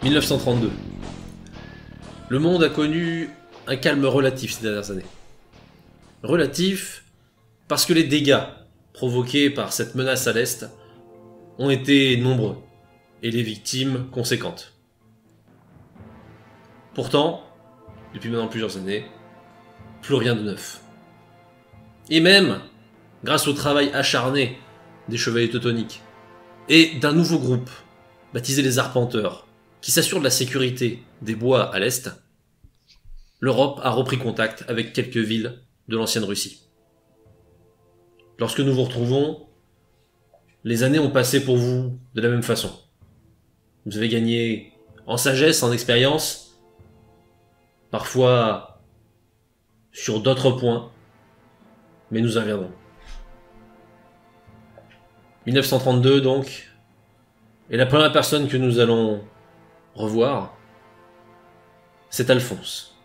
1932. Le monde a connu un calme relatif ces dernières années. Relatif parce que les dégâts provoqués par cette menace à l'Est ont été nombreux et les victimes conséquentes. Pourtant, depuis maintenant plusieurs années, plus rien de neuf. Et même, grâce au travail acharné des chevaliers teutoniques et d'un nouveau groupe, baptisé les Arpenteurs, qui s'assure de la sécurité des bois à l'Est, l'Europe a repris contact avec quelques villes de l'ancienne Russie. Lorsque nous vous retrouvons, les années ont passé pour vous de la même façon. Vous avez gagné en sagesse, en expérience, parfois sur d'autres points, mais nous y reviendrons. 1932 donc, et la première personne que nous allons revoir, c'est Alphonse.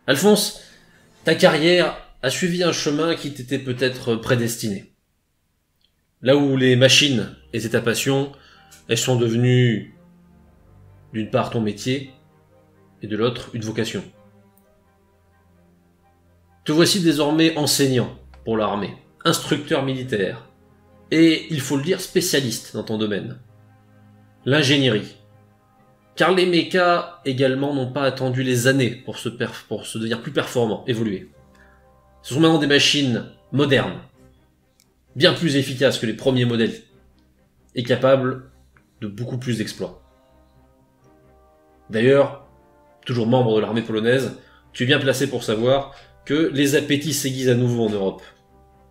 Alphonse, ta carrière a suivi un chemin qui t'était peut-être prédestiné. Là où les machines étaient ta passion, elles sont devenues d'une part ton métier et de l'autre une vocation. Te voici désormais enseignant pour l'armée, instructeur militaire et, il faut le dire, spécialiste dans ton domaine, l'ingénierie. Car les mechas également n'ont pas attendu les années pour se devenir plus performants, évoluer. Ce sont maintenant des machines modernes, bien plus efficaces que les premiers modèles, et capables de beaucoup plus d'exploits. D'ailleurs, toujours membre de l'armée polonaise, tu es bien placé pour savoir que les appétits s'aiguisent à nouveau en Europe,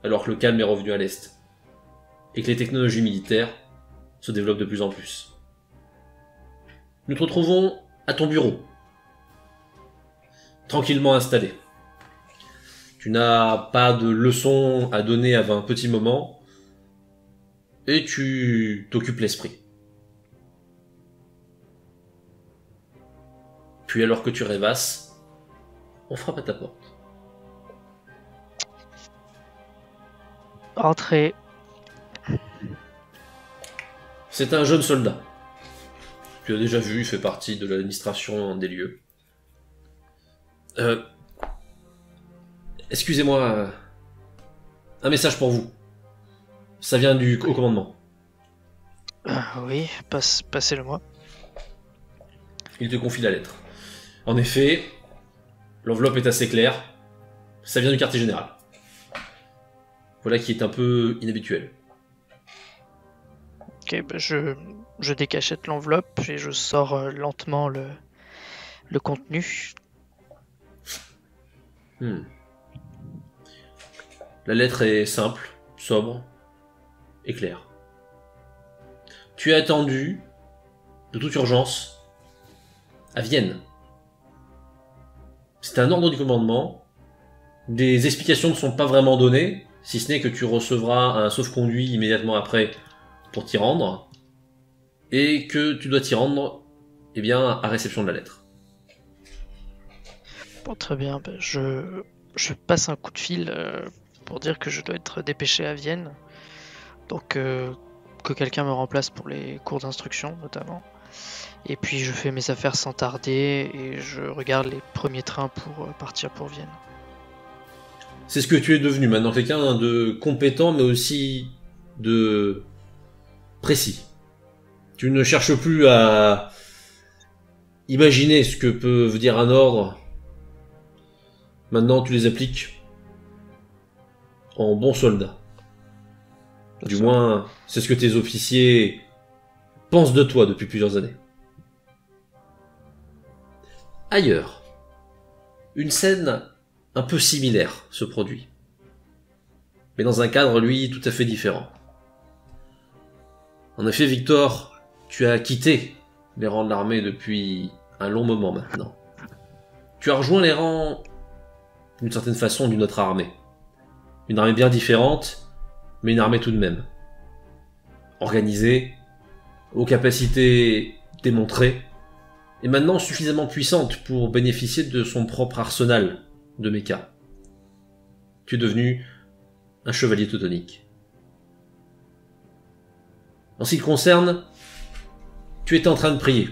alors que le calme est revenu à l'Est, et que les technologies militaires se développent de plus en plus. Nous te retrouvons à ton bureau, tranquillement installé. Tu n'as pas de leçons à donner avant un petit moment, et tu t'occupes l'esprit. Puis alors que tu rêvasses, on frappe à ta porte. Entrez. C'est un jeune soldat. Tu l'as déjà vu, il fait partie de l'administration des lieux. Excusez-moi, un message pour vous. Ça vient du haut commandement. Oui, passez-le-moi. Il te confie la lettre. En effet, l'enveloppe est assez claire. Ça vient du quartier général. Voilà qui est un peu inhabituel. Ok, bah je décachette l'enveloppe et je sors lentement le contenu. La lettre est simple, sobre et claire. Tu es attendu, de toute urgence, à Vienne. C'est un ordre du commandement. Des explications ne sont pas vraiment données, si ce n'est que tu recevras un sauf-conduit immédiatement après pour t'y rendre, et que tu dois t'y rendre, eh bien, à réception de la lettre. Bon, très bien, bah, je passe un coup de fil pour dire que je dois être dépêché à Vienne. Donc que quelqu'un me remplace pour les cours d'instruction notamment. Et puis je fais mes affaires sans tarder et je regarde les premiers trains pour partir pour Vienne. C'est ce que tu es devenu maintenant, quelqu'un de compétent mais aussi de précis. Tu ne cherches plus à imaginer ce que peut dire un ordre. Maintenant, tu les appliques en bon soldat. Du moins, c'est ce que tes officiers pensent de toi depuis plusieurs années. Ailleurs, une scène un peu similaire se produit. Mais dans un cadre, lui, tout à fait différent. En effet, Victor, tu as quitté les rangs de l'armée depuis un long moment maintenant. Tu as rejoint les rangs, d'une certaine façon, d'une autre armée. Une armée bien différente, mais une armée tout de même. Organisée, aux capacités démontrées, et maintenant suffisamment puissante pour bénéficier de son propre arsenal de méca. Tu es devenu un chevalier teutonique. En ce qui te concerne, Tu étais en train de prier,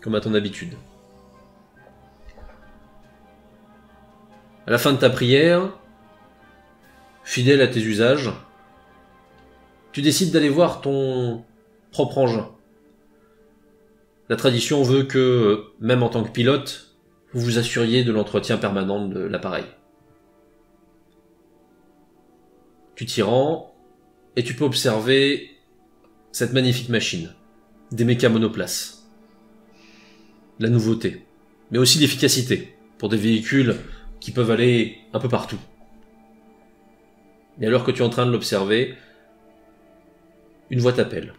comme à ton habitude. À la fin de ta prière, fidèle à tes usages, tu décides d'aller voir ton propre engin. La tradition veut que, même en tant que pilote, vous vous assuriez de l'entretien permanent de l'appareil. Tu t'y rends, et tu peux observer cette magnifique machine, des mécas monoplaces. La nouveauté, mais aussi l'efficacité, pour des véhicules qui peuvent aller un peu partout. Et alors que tu es en train de l'observer, une voix t'appelle.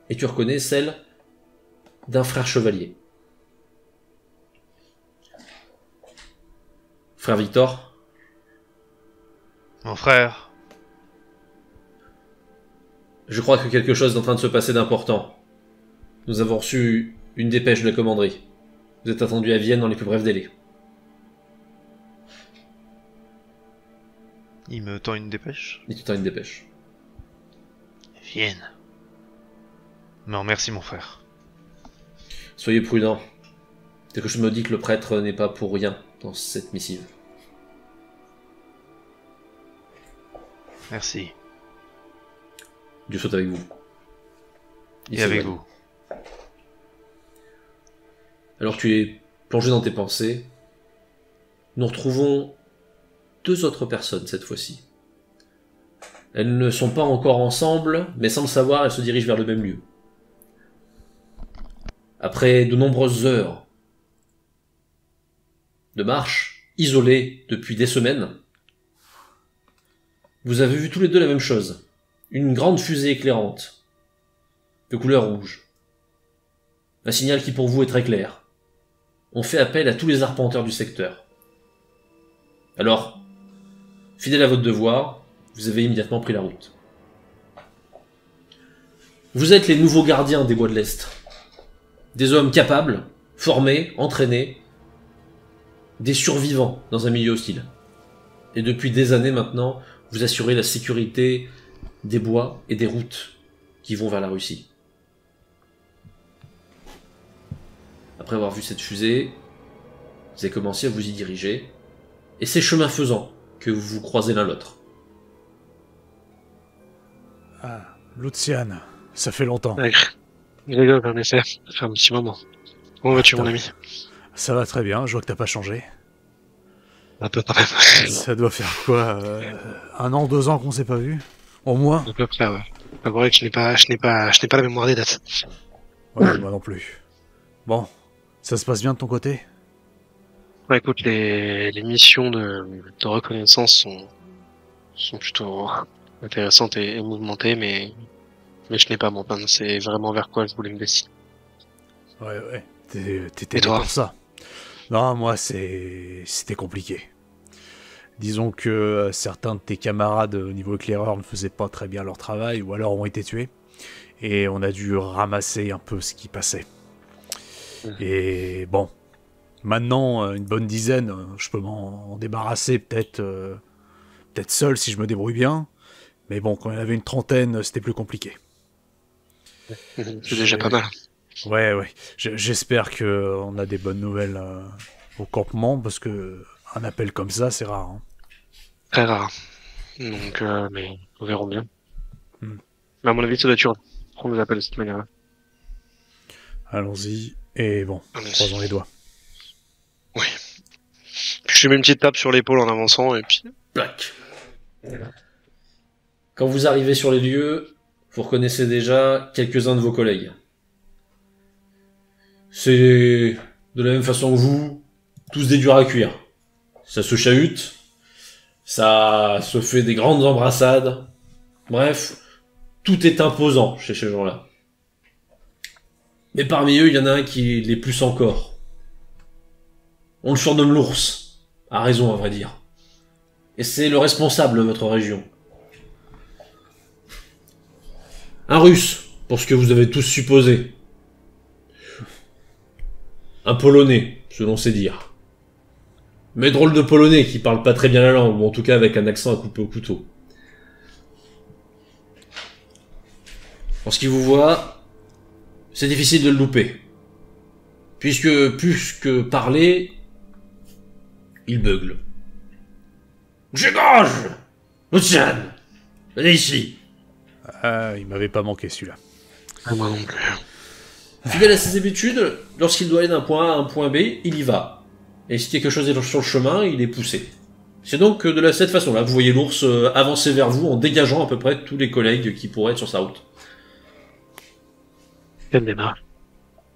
Et tu reconnais celle d'un frère chevalier. Frère Victor. Mon frère. Je crois que quelque chose est en train de se passer d'important. Nous avons reçu une dépêche de la commanderie. Vous êtes attendu à Vienne dans les plus brefs délais. Il me tend une dépêche. Il te tend une dépêche. Vienne. Non, merci mon frère. Soyez prudent. Quelque chose me dit que le prêtre n'est pas pour rien dans cette missive. Merci. Dieu soit avec vous. Et avec vous. Alors que tu es plongé dans tes pensées, nous retrouvons 2 autres personnes cette fois-ci. Elles ne sont pas encore ensemble, mais sans le savoir, elles se dirigent vers le même lieu. Après de nombreuses heures de marche, isolées depuis des semaines, vous avez vu tous les deux la même chose. Une grande fusée éclairante, de couleur rouge. Un signal qui pour vous est très clair. On fait appel à tous les arpenteurs du secteur. Alors, fidèle à votre devoir, vous avez immédiatement pris la route. Vous êtes les nouveaux gardiens des bois de l'Est. Des hommes capables, formés, entraînés, des survivants dans un milieu hostile. Et depuis des années maintenant, vous assurez la sécurité des bois et des routes qui vont vers la Russie. Après avoir vu cette fusée, vous avez commencé à vous y diriger, et c'est chemin faisant que vous vous croisez l'un l'autre. Ah, Luciane, ça fait longtemps. Ouais, Grégor, en effet, ça fait un petit moment. Comment vas-tu, mon ami? Ça va très bien, je vois que t'as pas changé. Un peu quand même. Ça doit faire quoi 1 an, 2 ans qu'on s'est pas vu? Au moins? À peu près, ouais. C'est vrai que je n'ai pas la mémoire des dates. Ouais, moi non plus. Bon, ça se passe bien de ton côté? Ouais, écoute, les missions de reconnaissance sont plutôt intéressantes et mouvementées, mais je n'ai pas mon plan. C'est vraiment vers quoi je voulais me destiner. Ouais, t'étais Et là toi? pour ça. Non, moi c'était compliqué. Disons que certains de tes camarades au niveau éclaireur ne faisaient pas très bien leur travail, ou alors ont été tués. Et on a dû ramasser un peu ce qui passait. Et bon, maintenant, une bonne dizaine, je peux m'en débarrasser peut-être seul si je me débrouille bien. Mais bon, quand il y en avait une trentaine, c'était plus compliqué. C'est déjà pas mal. Ouais. J'espère qu'on a des bonnes nouvelles au campement, parce que un appel comme ça, c'est rare. Hein. Très rare. Donc, mais nous verrons bien. Hmm. Mais à mon avis, ça doit être qu'on nous appelle de cette manière-là. Allons-y. Et bon, Allons-y. croisons les doigts. Oui. Puis je te mets une petite tape sur l'épaule en avançant, et puis... Plac. Quand vous arrivez sur les lieux, vous reconnaissez déjà quelques-uns de vos collègues. C'est de la même façon que vous, tous des durs à cuire. Ça se chahute, ça se fait des grandes embrassades. Bref, tout est imposant chez ces gens-là. Mais parmi eux, il y en a un qui l'est plus encore. On le surnomme l'ours. À raison, à vrai dire. Et c'est le responsable de votre région. Un russe, pour ce que vous avez tous supposé. Un polonais, selon ses dires. Mais drôle de polonais qui parle pas très bien la langue, ou en tout cas avec un accent à couper au couteau. Lorsqu'il vous voit, c'est difficile de le louper. Puisque, plus que parler, il bugle. Gégorge! Luciane! Venez ici! Ah, il m'avait pas manqué celui-là. Ah, moi non plus. Fidèle à ses habitudes, lorsqu'il doit aller d'un point A à un point B, il y va. Et si quelque chose est sur le chemin, il est poussé. C'est donc de cette façon-là que vous voyez l'ours avancer vers vous en dégageant à peu près tous les collègues qui pourraient être sur sa route. Quelle démarche.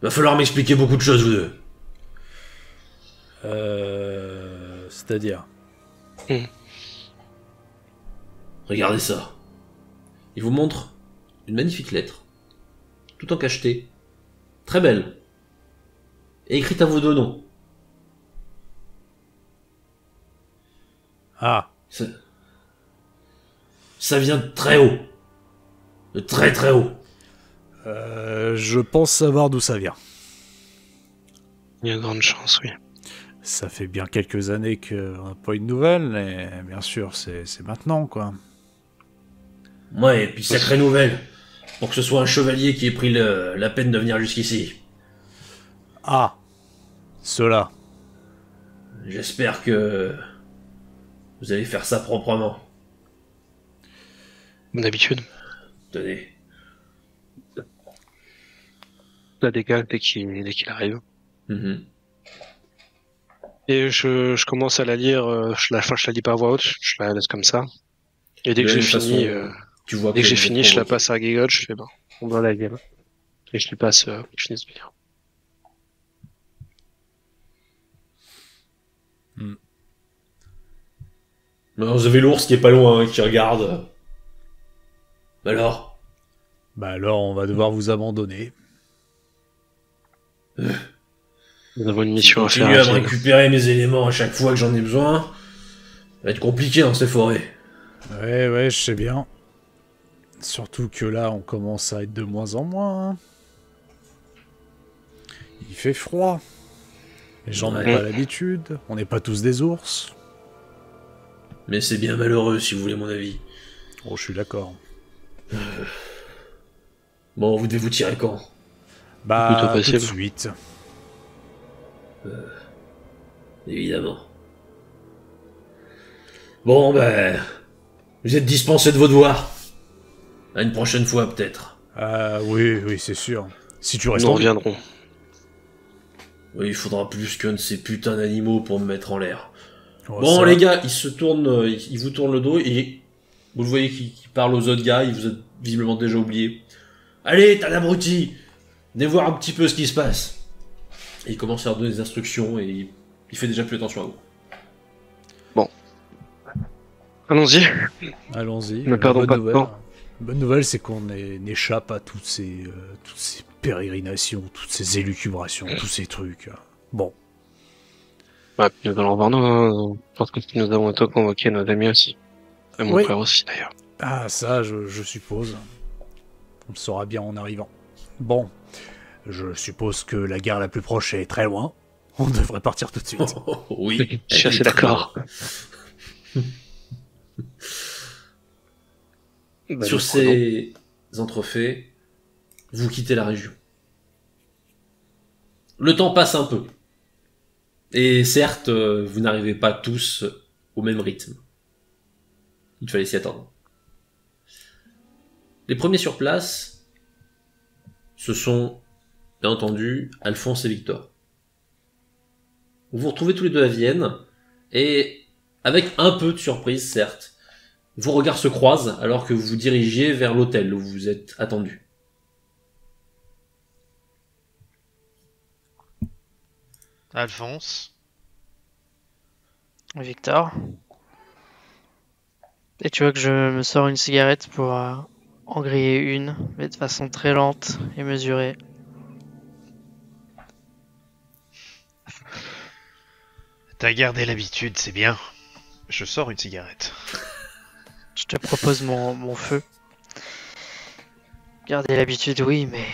Va falloir m'expliquer beaucoup de choses, vous deux. C'est-à-dire? Regardez ça. Il vous montre une magnifique lettre, tout en cacheté, très belle, et écrite à vos deux noms. Ah, Ça vient de très haut. De très très haut. je pense savoir d'où ça vient. Il y a de grandes chances, oui. Ça fait bien quelques années qu'on n'a pas eu de nouvelles, et bien sûr, c'est maintenant, quoi. Ouais, et puis sacrée nouvelle. Pour que ce soit un chevalier qui ait pris la peine de venir jusqu'ici. Ah, cela. J'espère que vous allez faire ça proprement. Comme d'habitude. Tenez. La dégage dès qu'il arrive. Mhm. Et je commence à la lire, je la lis pas à voix haute, je la laisse comme ça. Et dès que De j'ai la même fini, façon, tu vois dès que que j'ai vous fini, êtes je la provoqué. passe à Giggle, je fais bon, on doit la lire. Et je lui passe, je finis de lire. Alors, vous avez l'ours qui est pas loin, hein, qui regarde. Alors, Bah alors, on va devoir vous abandonner. Nous avons une mission à faire. continuez à me Vienne. récupérer mes éléments à chaque fois que j'en ai besoin. Ça va être compliqué dans ces forêts. Ouais, je sais bien. Surtout que là, on commence à être de moins en moins. Hein. Il fait froid. Les gens n'ont Ouais. pas l'habitude. On n'est pas tous des ours. Mais c'est bien malheureux, si vous voulez mon avis. Oh, je suis d'accord. Bon, vous devez vous tirer quand? Bah, Plutôt tout de possible. suite. Évidemment. Bon, ben... Vous êtes dispensés de vos devoirs. À une prochaine fois, peut-être. Oui, c'est sûr. Si tu restes Nous en vie. reviendrons. Oui, il faudra plus qu'un de ces putains d'animaux pour me mettre en l'air. Ouais, Bon, ça les va. gars, il se tourne, il vous tourne le dos et vous le voyez qui parle aux autres gars, il vous a visiblement déjà oublié. Allez, t'as l'abruti, venez voir un petit peu ce qui se passe. Et il commence à leur donner des instructions et il fait déjà plus attention à vous. Allons-y. Allons-y. Ne perdons Bonne pas de nouvelle. temps. Bonne nouvelle, c'est qu'on échappe à toutes ces pérégrinations, toutes ces élucubrations, tous ces trucs. Bon. Bah, puis nous allons voir nous, hein. Je pense que nous avons été convoquer nos amis aussi. Et mon Oui. frère aussi, d'ailleurs. Ah, ça, je suppose. On le saura bien en arrivant. Bon. Je suppose que la gare la plus proche est très loin. On devrait partir tout de suite. Oui, Je suis assez d'accord. Bah, Sur nous prenons. ces entrefaits, vous quittez la région. Le temps passe un peu. Et certes, vous n'arrivez pas tous au même rythme. Il fallait s'y attendre. Les premiers sur place, ce sont, bien entendu, Alphonse et Victor. Vous vous retrouvez tous les deux à Vienne, et avec un peu de surprise, certes, vos regards se croisent alors que vous vous dirigiez vers l'hôtel où vous êtes attendu. Alphonse. Victor. Et tu vois que je me sors une cigarette pour en griller une, mais de façon très lente et mesurée. T'as gardé l'habitude, c'est bien. Je sors une cigarette. Je te propose mon feu. Garder l'habitude, oui, mais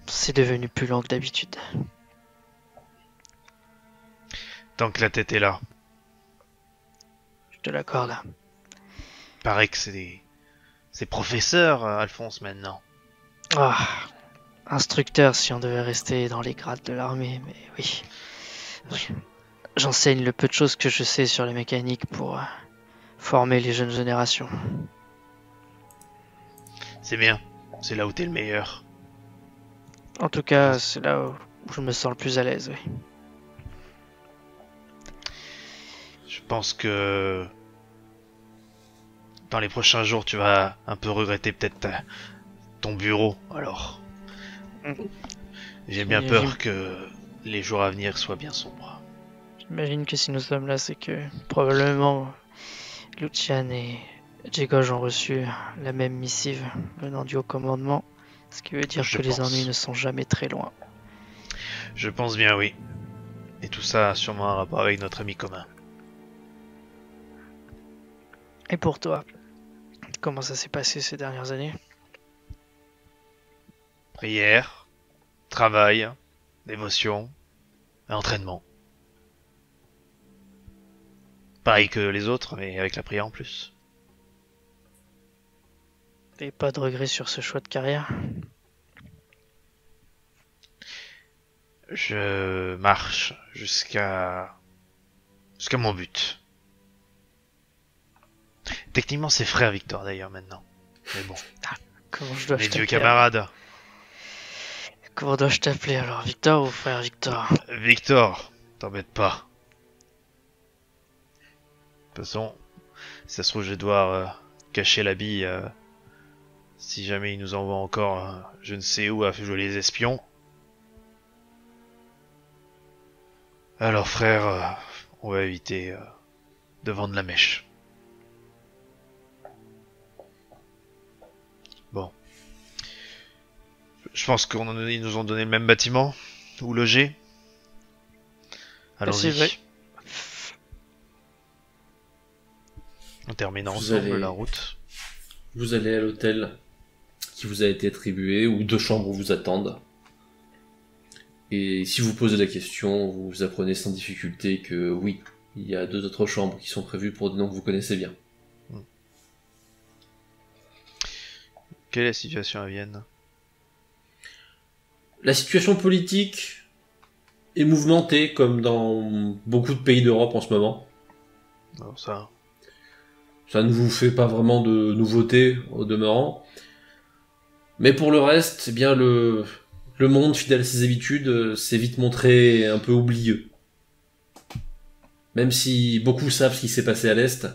c'est devenu plus lent que d'habitude. Tant que la tête est là. Je te l'accorde. Paraît que c'est professeur, Alphonse, maintenant. Ah, instructeur si on devait rester dans les grades de l'armée, mais oui. J'enseigne le peu de choses que je sais sur les mécaniques pour former les jeunes générations. C'est bien. C'est là où t'es le meilleur. En tout cas, c'est là où je me sens le plus à l'aise, oui. Je pense que dans les prochains jours, tu vas un peu regretter peut-être ton bureau. Alors, j'ai bien peur que les jours à venir soient bien sombres. J'imagine que si nous sommes là, c'est que probablement Lucian et Jegoj ont reçu la même missive venant du haut commandement, ce qui veut dire que les ennuis ne sont jamais très loin. Je pense bien, oui. Et tout ça a sûrement un rapport avec notre ami commun. Et pour toi, comment ça s'est passé ces dernières années? Prière, travail, dévotion, et entraînement. Pareil que les autres, mais avec la prière en plus. Et pas de regrets sur ce choix de carrière? Je marche jusqu'à mon but. Techniquement, c'est frère Victor d'ailleurs maintenant. Mais bon. Comment je dois Les vieux camarades. Comment dois-je t'appeler alors, Victor ou frère Victor? Victor, t'embête pas. De toute façon, si ça se trouve, je vais devoir cacher l'habit si jamais il nous envoie encore je ne sais où à jouer les espions. Alors frère, on va éviter de vendre la mèche. Bon. Je pense qu'ils nous ont donné le même bâtiment où loger. Allons-y. On termine ensemble la route. Vous allez à l'hôtel qui vous a été attribué, où 2 chambres vous attendent. Et si vous posez la question, vous apprenez sans difficulté que oui, il y a 2 autres chambres qui sont prévues pour des noms que vous connaissez bien. Quelle est la situation à Vienne? La situation politique est mouvementée comme dans beaucoup de pays d'Europe en ce moment. Alors ça ne vous fait pas vraiment de nouveautés au demeurant. Mais pour le reste, eh bien le monde, fidèle à ses habitudes, s'est vite montré un peu oublieux. Même si beaucoup savent ce qui s'est passé à l'Est,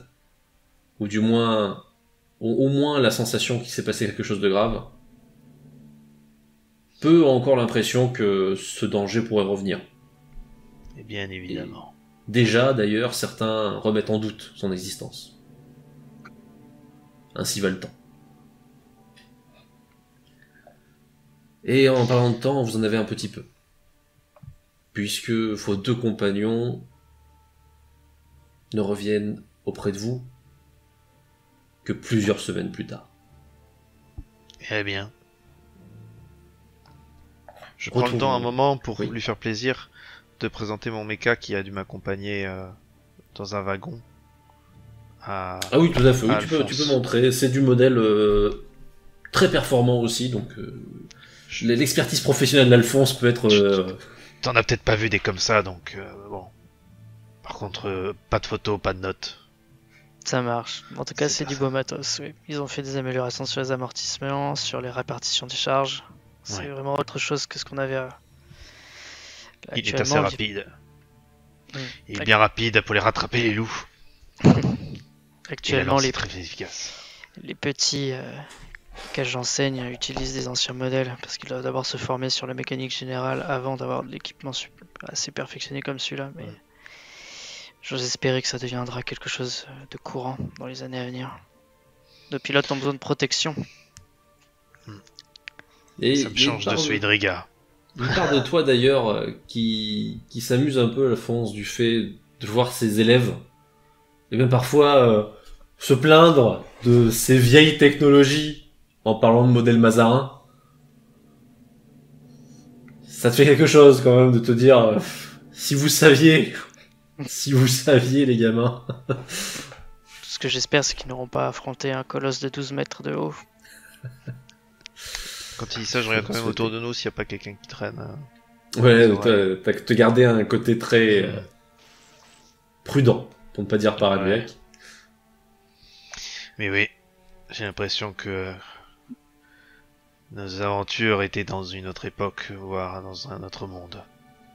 ou du moins, ont au moins la sensation qu'il s'est passé quelque chose de grave, peu ont encore l'impression que ce danger pourrait revenir. Et bien évidemment. Et déjà, d'ailleurs, certains remettent en doute son existence. Ainsi va le temps. Et en parlant de temps, vous en avez un petit peu. Puisque vos 2 compagnons ne reviennent auprès de vous que plusieurs semaines plus tard. Eh bien. Je prends le temps un moment pour lui faire plaisir de présenter mon mecha qui a dû m'accompagner dans un wagon. Ah oui, tout à fait, oui, tu peux montrer. C'est du modèle très performant aussi, donc l'expertise professionnelle d'Alphonse peut être... T'en as peut-être pas vu des comme ça, donc bon. Par contre, pas de photos, pas de notes. Ça marche. En tout cas, c'est du beau matos, oui. Ils ont fait des améliorations sur les amortissements, sur les répartitions des charges. C'est vraiment autre chose que ce qu'on avait Il est assez rapide. Il est bien rapide pour les rattraper, les loups. Actuellement, très efficace. Les petits que j'enseigne utilisent des anciens modèles parce qu'ils doivent d'abord se former sur la mécanique générale avant d'avoir de l'équipement assez perfectionné comme celui-là. Mais j'ose espérer que ça deviendra quelque chose de courant dans les années à venir. Nos pilotes ont besoin de protection. Et ça me change de celui de Riga. Une part de toi d'ailleurs qui s'amuse un peu, Alphonse, du fait de voir ses élèves et même parfois se plaindre de ces vieilles technologies en parlant de modèle Mazarin. Ça te fait quelque chose quand même de te dire si vous saviez les gamins. Tout ce que j'espère, c'est qu'ils n'auront pas affronté un colosse de 12 mètres de haut. Quand il dit ça, je regarde quand même autour de nous s'il n'y a pas quelqu'un qui traîne. Ouais, t'as te garder un côté très prudent, pour ne pas dire paranoïaque. Ouais. Mais oui, j'ai l'impression que nos aventures étaient dans une autre époque, voire dans un autre monde.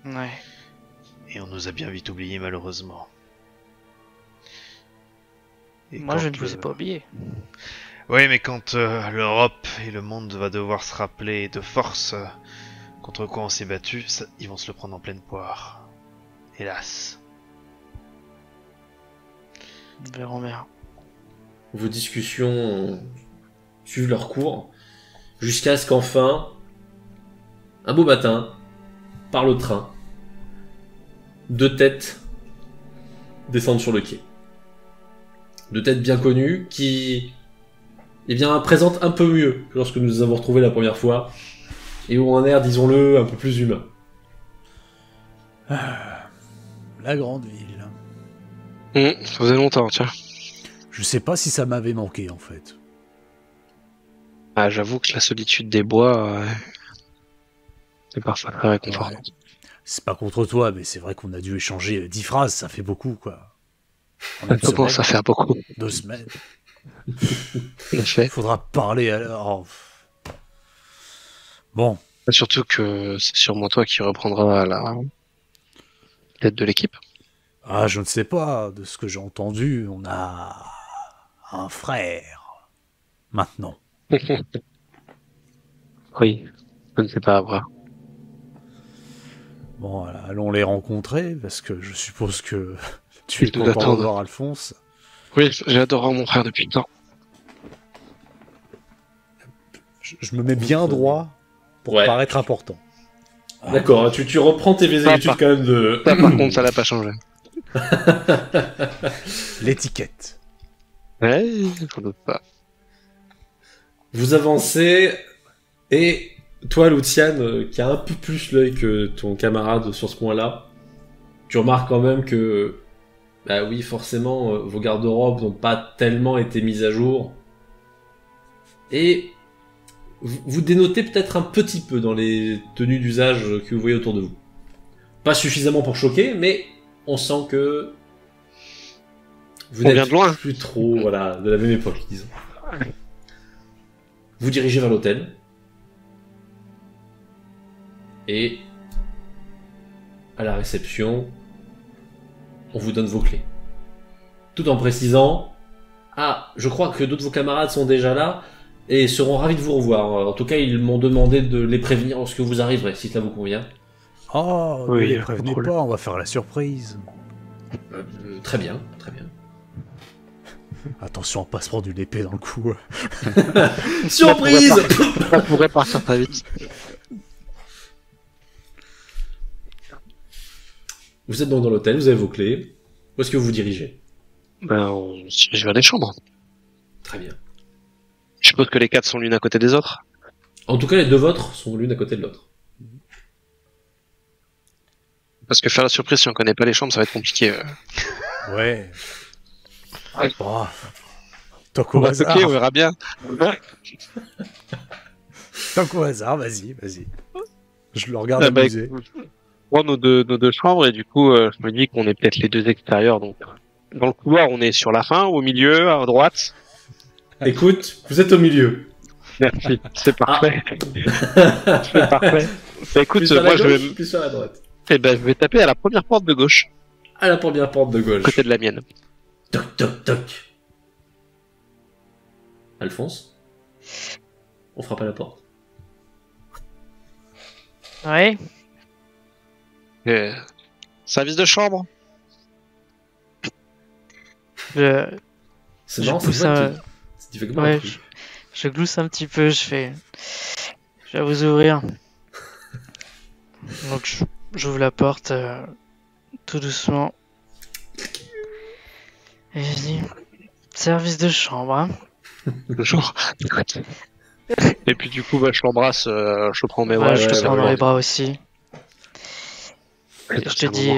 Ouais. Et on nous a bien vite oubliés, malheureusement. Et Moi, quand je ne vous ai pas oublié. Oui, mais quand l'Europe et le monde va devoir se rappeler de force contre quoi on s'est battu, ils vont se le prendre en pleine poire. Hélas. Nous verrons bien. Vos discussions suivent leur cours, jusqu'à ce qu'enfin, un beau matin, par le train, 2 têtes descendent sur le quai. 2 têtes bien connues qui, eh bien, présentent un peu mieux que lorsque nous les avons retrouvés la première fois, et ont un air, disons-le, un peu plus humain. La grande ville. Ça faisait longtemps, tiens. Je sais pas si ça m'avait manqué, en fait. Ah, j'avoue que la solitude des bois, c'est parfois très réconfortant. Ouais. C'est pas contre toi, mais c'est vrai qu'on a dû échanger 10 phrases, ça fait beaucoup, quoi. En une Ça commence semaine, à faire beaucoup. 2 semaines. En fait. Faudra parler alors. Bon, Surtout que c'est sûrement toi qui reprendras la tête de l'équipe. ah, je ne sais pas, de ce que j'ai entendu, on a un frère. Maintenant. Oui, je ne sais pas, après. Bon, allons les rencontrer, parce que je suppose que tu es Je dois content de attendre. voir Alphonse. Oui, j'ai adoré mon frère depuis le temps. Je me mets bien droit pour Ouais. paraître important. D'accord, hein, tu reprends tes vieilles Ça, habitudes par- quand même de... Ça, par contre, ça l'a pas changé. L'étiquette. Ouais, j'en doute pas. Vous avancez, et toi, Luciane, qui a un peu plus l'œil que ton camarade sur ce point-là, tu remarques quand même que, bah oui, forcément, vos garde-robes n'ont pas tellement été mises à jour. Et vous dénotez peut-être un petit peu dans les tenues d'usage que vous voyez autour de vous. Pas suffisamment pour choquer, mais on sent que vous On vient n'êtes de loin. plus trop, voilà, de la même époque, disons. Vous dirigez vers l'hôtel. Et à la réception, on vous donne vos clés. Tout en précisant, ah, je crois que d'autres de vos camarades sont déjà là et seront ravis de vous revoir. En tout cas, ils m'ont demandé de les prévenir lorsque vous arriverez, si cela vous convient. Oh, Oui, ne les pas de prévenez problème. pas, on va faire la surprise. Très bien, très bien. Attention à pas se prendre une épée dans le cou. Surprise! Ça pourrait partir très vite. Vous êtes donc dans l'hôtel, vous avez vos clés. Où est-ce que vous vous dirigez? Ben, on se dirige vers les chambres. Très bien. Je suppose que les 4 sont l'une à côté des autres. En tout cas, les 2 vôtres sont l'une à côté de l'autre. Parce que faire la surprise si on connaît pas les chambres, ça va être compliqué. Ouais. Ouais. Oh. Tant On qu'au va hasard, toquer, on verra bien. tant qu'au hasard, vas-y. Je le regarde Ah bah, amuser. écoute, on prend nos deux chambres et du coup, je me dis qu'on est peut-être les 2 extérieurs. Donc, dans le couloir, on est sur la fin, au milieu, à droite. Écoute, vous êtes au milieu. Merci, c'est parfait. C'est parfait. Bah, écoute, Plus vers moi, la je gauche, vais, plus vers la droite. je vais taper à la première porte de gauche, À la première porte de à gauche. côté de la mienne. Toc, toc, toc. Alphonse? On frappe à la porte. Ouais. Service de chambre. Je, C'est je marrant, c'est pousse toi un... qui fais comment Ouais, je glousse un petit peu, je fais... Je vais vous ouvrir. Donc j'ouvre la porte tout doucement. Et je dis... Service de chambre, hein. Genre, écoute. Et puis du coup, bah, je l'embrasse, je le prends mes Ouais, bras. je te ouais, prends ouais, dans ouais. les bras aussi. Et Et je te dis...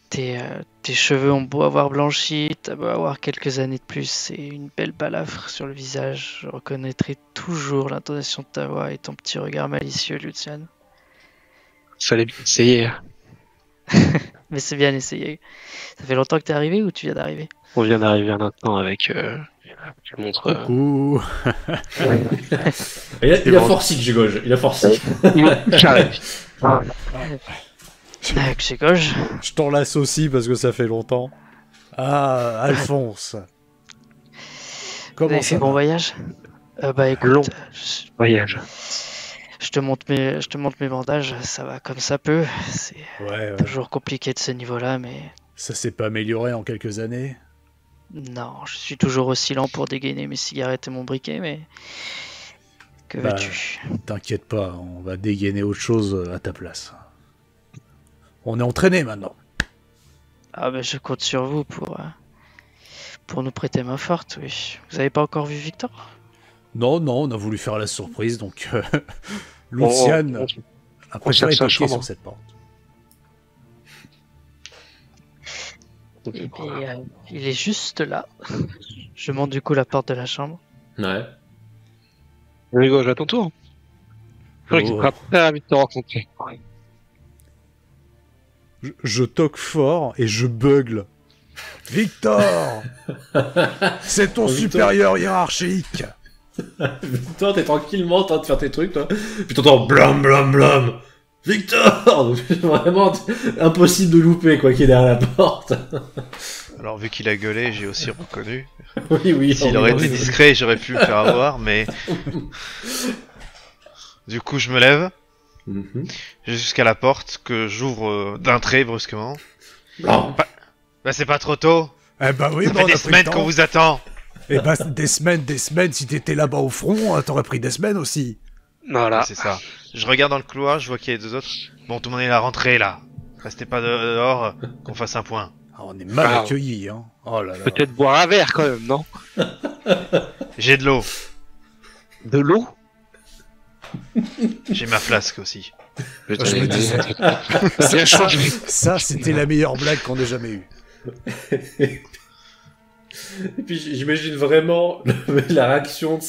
T'es tes cheveux ont beau avoir blanchi, t'as beau avoir quelques années de plus, c'est une belle balafre sur le visage. Je reconnaîtrai toujours l'intonation de ta voix et ton petit regard malicieux, Lucian. Fallait bien essayer. Mais c'est bien essayé. Ça fait longtemps que t'es arrivé ou tu viens d'arriver? On vient d'arriver à l'instant avec. Je montre. Coucou. Il a forci, Gégauge. Il a forci. J'arrive. Avec ses gauches. Je t'enlace aussi parce que ça fait longtemps. Ah, Alphonse. Vous Comment avez ça fait bon va? voyage? Bah écoute, Long voyage. je te montre mes bandages, ça va comme ça peut. C'est Ouais, toujours compliqué de ce niveau-là, mais ça s'est pas amélioré en quelques années. non, je suis toujours aussi lent pour dégainer mes cigarettes et mon briquet, mais que Bah, veux-tu? T'inquiète pas, on va dégainer autre chose à ta place. On est entraîné maintenant. Ah bah je compte sur vous pour nous prêter main forte, oui. Vous avez pas encore vu Victor? Non, on a voulu faire la surprise, donc Luciane a préféré cherche sa toquer chambre. sur cette porte. Eh bien, il est juste là. Je monte du coup la porte de la chambre. Ouais. Hugo, à ton tour. Je crois qu'il Oh. sera très ravi de te rencontrer. Je toque fort et je bugle. Victor, c'est ton Victor. supérieur hiérarchique. Toi, t'es tranquillement en train de faire tes trucs, toi. Puis t'entends blam blam blam. Victor. Vraiment impossible de louper, quoi, qui est derrière la porte. Alors vu qu'il a gueulé, j'ai aussi reconnu. Oui. S'il aurait été discret, j'aurais pu me faire avoir, mais... Du coup, je me lève, Mhm. jusqu'à la porte, que j'ouvre d'un trait brusquement. Blam. Bah c'est pas trop tôt. Eh bah oui, Ça bah, fait on a des pris le semaines temps. qu'on vous attend. Eh bah des semaines, si t'étais là-bas au front, t'aurais pris des semaines aussi. Voilà. C'est ça. Je regarde dans le couloir, je vois qu'il y a deux autres. Bon, tout le monde est à la rentrée, là. Restez pas dehors, qu'on fasse un point. Ah, on est mal Ah. accueillis, hein. Oh là là. Peut-être boire un verre quand même, non? J'ai de l'eau. De l'eau? J'ai ma flasque aussi. Je Je me disais. Bien changé. Ça, c'était la meilleure blague qu'on ait jamais eue. Et puis j'imagine vraiment la réaction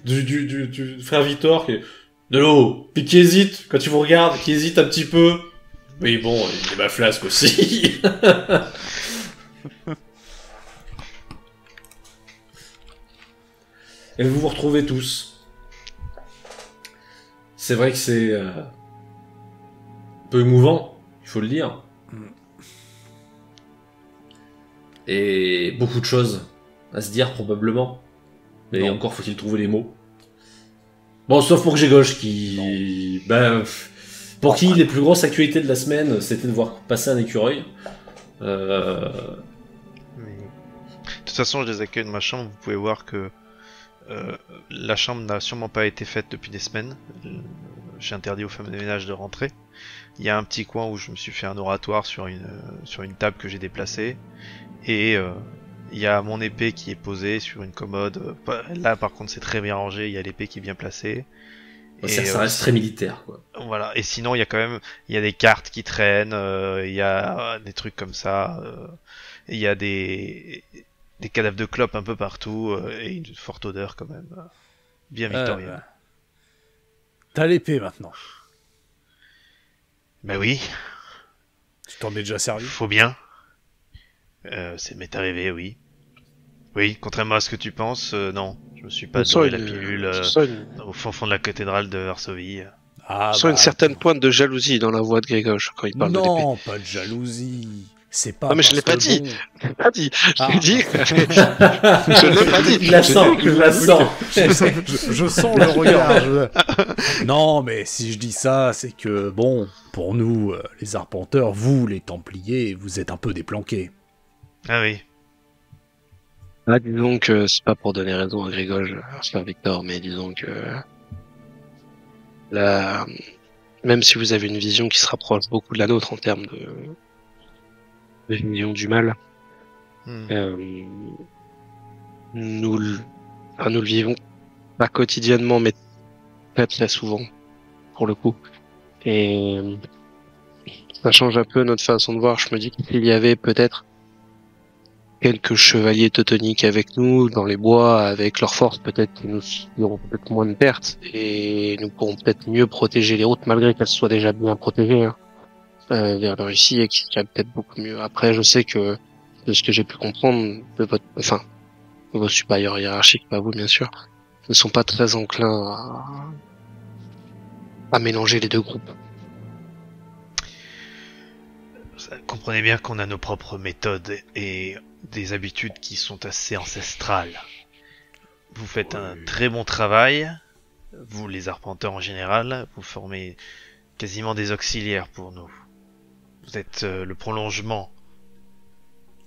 du frère Victor qui est de l'eau, puis qui hésite quand tu vous regardes, qui hésite un petit peu. Oui bon, il y a ma flasque aussi. Et vous vous retrouvez tous. C'est vrai que c'est un peu émouvant, il faut le dire. Et beaucoup de choses à se dire probablement. Mais Non. encore faut-il trouver les mots. Bon, sauf pour Gégauche qui... Ben, pour qui les plus grosses actualités de la semaine, c'était de voir passer un écureuil. De toute façon, je les accueille de ma chambre. Vous pouvez voir que la chambre n'a sûrement pas été faite depuis des semaines. J'ai interdit aux femmes de ménage de rentrer. Il y a un petit coin où je me suis fait un oratoire sur une table que j'ai déplacée. Et il y a mon épée qui est posée sur une commode. Là, par contre, c'est très bien rangé. Il y a l'épée qui est bien placée. Ça reste très militaire, quoi. Voilà. Et sinon, il y a quand même, il y a des cartes qui traînent. Il y a des trucs comme ça. Il y a des cadavres de clopes un peu partout et une forte odeur quand même. Bien victorienne. T'as l'épée maintenant. Ben oui, Tu t'en es déjà servi. faut bien. C'est m'est arrivé, oui. Oui, contrairement à ce que tu penses, non. Je me suis pas donné la pilule au fond de la cathédrale de Varsovie. Ah, Sans une certaine pointe de jalousie dans la voix de Grégoche quand il parle de l'épée. Non, pas de jalousie. C'est pas. Non, mais je l'ai parce pas que dit. bon- Je l'ai pas dit. Je Ah. l'ai dit. Je l'ai pas dit. Je la sens, je la sens. Je sens le regard. Non, mais si je dis ça, c'est que, bon, pour nous, les arpenteurs, vous, les templiers, vous êtes un peu déplanqués. Ah oui. Ah, disons que c'est pas pour donner raison à Grégoche, frère Victor, mais disons que là, même si vous avez une vision qui se rapproche beaucoup de la nôtre en termes de vision du mal, nous le vivons pas quotidiennement, mais très très souvent, pour le coup. Et ça change un peu notre façon de voir. Je me dis qu'il y avait peut-être quelques chevaliers teutoniques avec nous dans les bois, avec leur force peut-être qu'ils nous auront peut-être moins de pertes et nous pourrons peut-être mieux protéger les routes malgré qu'elles soient déjà bien protégées vers la Russie et qu'il y a peut-être beaucoup mieux. Après, je sais que de ce que j'ai pu comprendre de vos supérieurs hiérarchiques, pas vous bien sûr, ne sont pas très enclins à mélanger les deux groupes. Comprenez bien qu'on a nos propres méthodes et des habitudes qui sont assez ancestrales. Vous faites un très bon travail, vous les arpenteurs en général, vous formez quasiment des auxiliaires pour nous. Vous êtes le prolongement.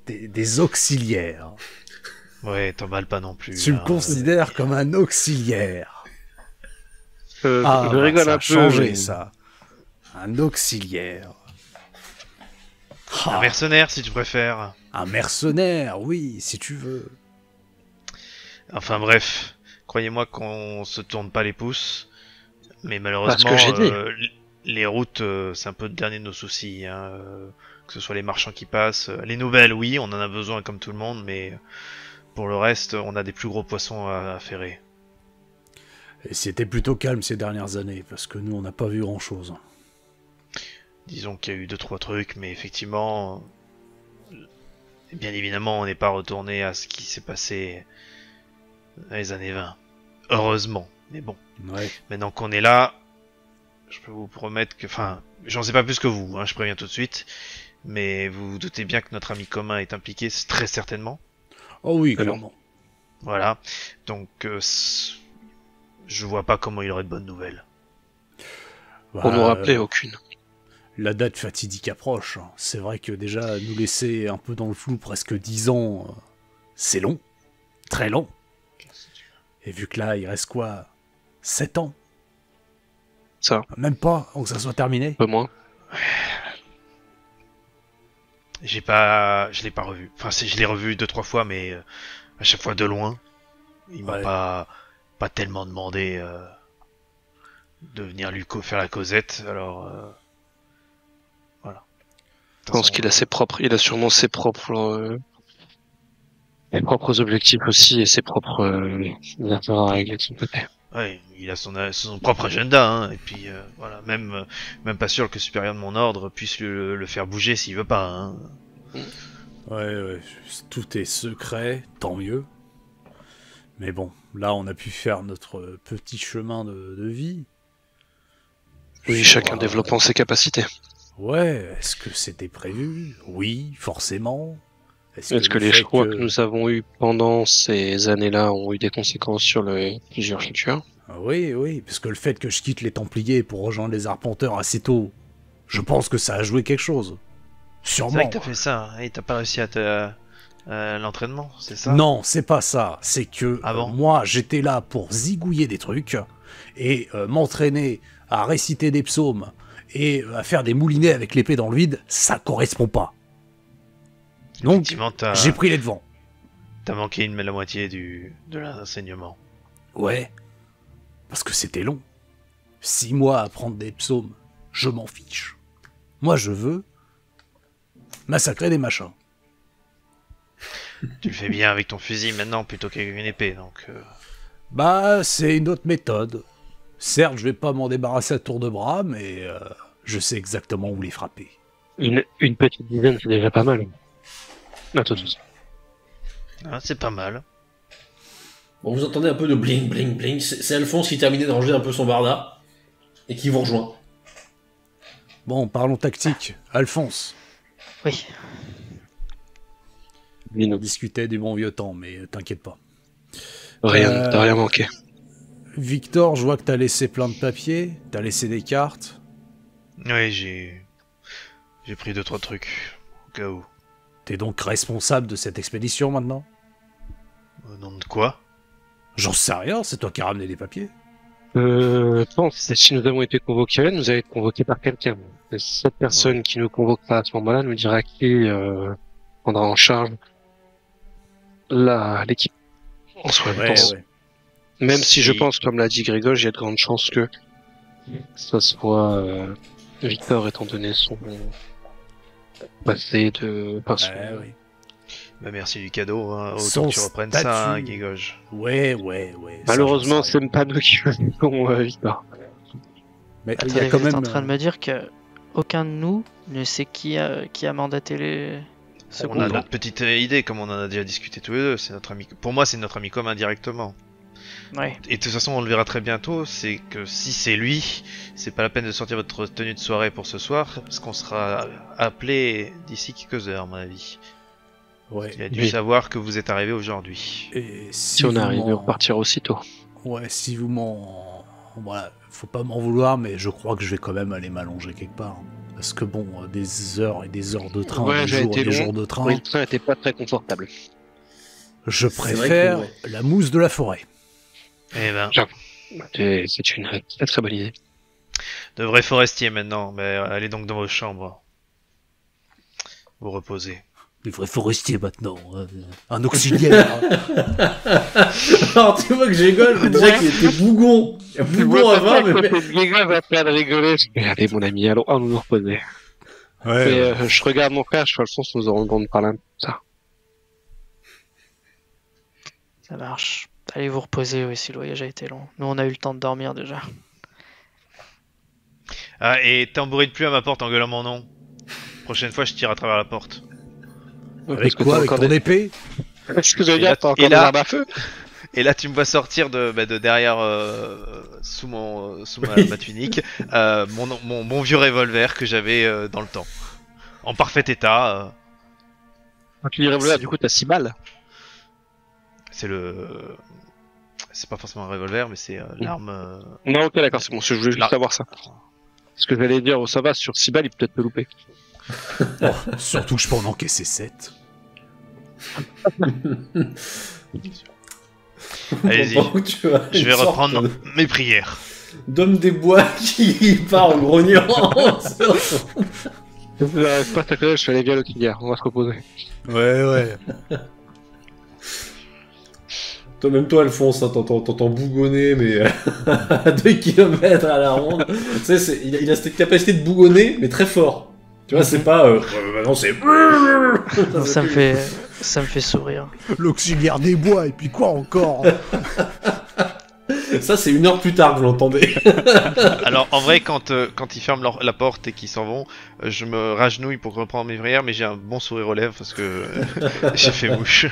Des auxiliaires. Ouais, t'emballes pas non plus. Tu me considères comme un auxiliaire. Je rigole ça un a peu. changé Mais... ça. Un auxiliaire. Un mercenaire si tu préfères. Un mercenaire, oui, si tu veux. Enfin bref, croyez-moi qu'on se tourne pas les pouces. Mais malheureusement, Parce que j'ai dit. Les routes, c'est un peu le dernier de nos soucis. Que ce soit les marchands qui passent. Les nouvelles, oui, on en a besoin comme tout le monde, mais pour le reste, on a des plus gros poissons à ferrer. Et c'était plutôt calme ces dernières années, parce que nous, on n'a pas vu grand-chose. Disons qu'il y a eu 2-3 trucs, mais effectivement, bien évidemment, on n'est pas retourné à ce qui s'est passé dans les années 20. Heureusement, mais bon. Ouais. Maintenant qu'on est là, je peux vous promettre que... Enfin, j'en sais pas plus que vous, je préviens tout de suite. Mais vous vous doutez bien que notre ami commun est impliqué, très certainement. Oh oui, clairement. Voilà. Donc, je vois pas comment il aurait de bonnes nouvelles. Pour nous rappeler, aucune. La date fatidique approche. C'est vrai que déjà, nous laisser un peu dans le flou presque 10 ans, c'est long. Très long. Et vu que là, il reste quoi 7 ans. Ça. Même pas, avant que ça soit terminé. Un peu moins. Je l'ai pas revu. Enfin, je l'ai revu 2-3 fois, mais à chaque fois de loin. Il m'a pas tellement demandé de venir lui faire la causette. Alors, voilà. Je pense qu'il a il a sûrement ses propres objectifs aussi et ses propres affaires à régler de son côté. Ouais, il a son propre agenda, et puis voilà, même pas sûr que le supérieur de mon ordre puisse le faire bouger s'il veut pas. Ouais, tout est secret, tant mieux. Mais bon, là on a pu faire notre petit chemin de vie. Oui, chacun développant ses capacités. Ouais, est-ce que c'était prévu? Oui, forcément. Est-ce que les choix que nous avons eus pendant ces années-là ont eu des conséquences sur plusieurs futurs? Oui, parce que le fait que je quitte les Templiers pour rejoindre les Arpenteurs assez tôt, je pense que ça a joué quelque chose. Sûrement. C'est vrai que t'as fait ça, et t'as pas réussi à l'entraînement, c'est ça? Non, c'est pas ça. C'est que moi, j'étais là pour zigouiller des trucs et m'entraîner à réciter des psaumes et à faire des moulinets avec l'épée dans le vide, ça correspond pas. Donc, j'ai pris les devants. T'as manqué la moitié de l'enseignement. Ouais, parce que c'était long. 6 mois à apprendre des psaumes, je m'en fiche. Moi, je veux massacrer des machins. Tu le fais bien avec ton fusil maintenant plutôt qu'avec une épée, donc... Bah, c'est une autre méthode. Certes, je vais pas m'en débarrasser à tour de bras, mais je sais exactement où les frapper. Une petite dizaine, c'est déjà pas mal. Attends, c'est pas mal. Bon, vous entendez un peu de bling, bling, bling. C'est Alphonse qui terminait de ranger un peu son barda et qui vous rejoint. Bon, parlons tactique. Alphonse. Oui. On discutait du bon vieux temps, mais t'inquiète pas. T'as rien manqué. Victor, je vois que t'as laissé plein de papiers, t'as laissé des cartes. Oui, j'ai pris 2-3 trucs, au cas où. T'es donc responsable de cette expédition maintenant? Au nom de quoi? J'en sais rien, c'est toi qui as ramené les papiers. Je pense que si nous avons été convoqués, nous avons été convoqués par quelqu'un. Cette personne qui nous convoquera à ce moment-là nous dira qui prendra en charge l'équipe en soi, je pense. Ouais. Même si je pense, comme l'a dit Grégor, il y a de grandes chances que ça soit Victor, étant donné son passé de... Oui. Bah merci du cadeau, hein. Autant Son que tu reprennes ça, hein, statut. Guégoge. Ouais. Malheureusement, ça, c'est pas nous qui faisons Victor. mais il y Attendez, a quand vous êtes même. en train de me dire que aucun de nous ne sait qui a mandaté ce On a groupe. notre petite idée, comme on en a déjà discuté tous les deux. C'est notre ami. Pour moi, c'est notre ami commun directement. Ouais. Et de toute façon, on le verra très bientôt. C'est que si c'est lui, c'est pas la peine de sortir votre tenue de soirée pour ce soir, parce qu'on sera appelé d'ici quelques heures, à mon avis. Ouais. Il a dû Oui. savoir que vous êtes arrivé aujourd'hui. Et Si on vous arrive, m'en- on repartira aussitôt. Ouais, si vous m'en. Voilà, faut pas m'en vouloir, mais je crois que je vais quand même aller m'allonger quelque part. Parce que bon, des heures et des heures de train, Ouais, des j'ai jours été et des long. jours de train, Oui, le train n'était pas très confortable. je C'est vrai préfère que, ouais. la mousse de la forêt. Eh ben, C'est une très très bonne idée. de vrais forestiers maintenant. Mais allez donc dans vos chambres. Vous reposez. Les vrais forestiers maintenant, un auxiliaire. Alors tu vois que j'ai rigole, déjà qu'il était bougon. Il y a bougon avant, mais... Grégoire va faire de rigoler. Allez, mon ami, allons nous reposer. Ouais, Et, je regarde mon frère, je fais le sens, nous aurons le temps de parler un peu de ça. Ça marche. Allez vous reposer, oui, si le voyage a été long. Nous, on a eu le temps de dormir déjà. Ah, et tambourine plus à ma porte en gueulant mon nom. Prochaine fois, je tire à travers la porte. avec quoi, avec ton épée? Est-ce que je veux Et là- dire, t'as et encore des là- armes à feu? Et là, tu me vois sortir de derrière, sous ma tunique, mon bon vieux revolver que j'avais dans le temps. En parfait état. Quand tu dis revolver, du coup, t'as 6 balles. C'est pas forcément un revolver, mais c'est l'arme. Non, ok, d'accord, c'est bon, je voulais Là. juste savoir ça. Ce que j'allais dire, oh, ça va, sur 6 balles, il peut peut-être te louper. Surtout que je peux en encaisser 7. Allez-y, Tu vois, je vais une sorte reprendre de- mes prières. d'homme des bois qui part en grognant. Je pas ta collègue, je suis allé bien l'auxiliaire, on va se reposer. Ouais. Même toi, Alphonse, hein, t'entends bougonner, mais à 2 km à la ronde. Tu sais, il a cette capacité de bougonner, mais très fort. Tu vois, c'est pas... non, c'est... Non, ça me fait sourire. L'auxiliaire des bois, et puis quoi encore? Ça, c'est 1 heure plus tard que vous l'entendez. Alors, en vrai, quand ils ferment la porte et qu'ils s'en vont, je me ragenouille pour reprendre mes prières, mais j'ai un bon sourire aux lèvres parce que j'ai fait mouche.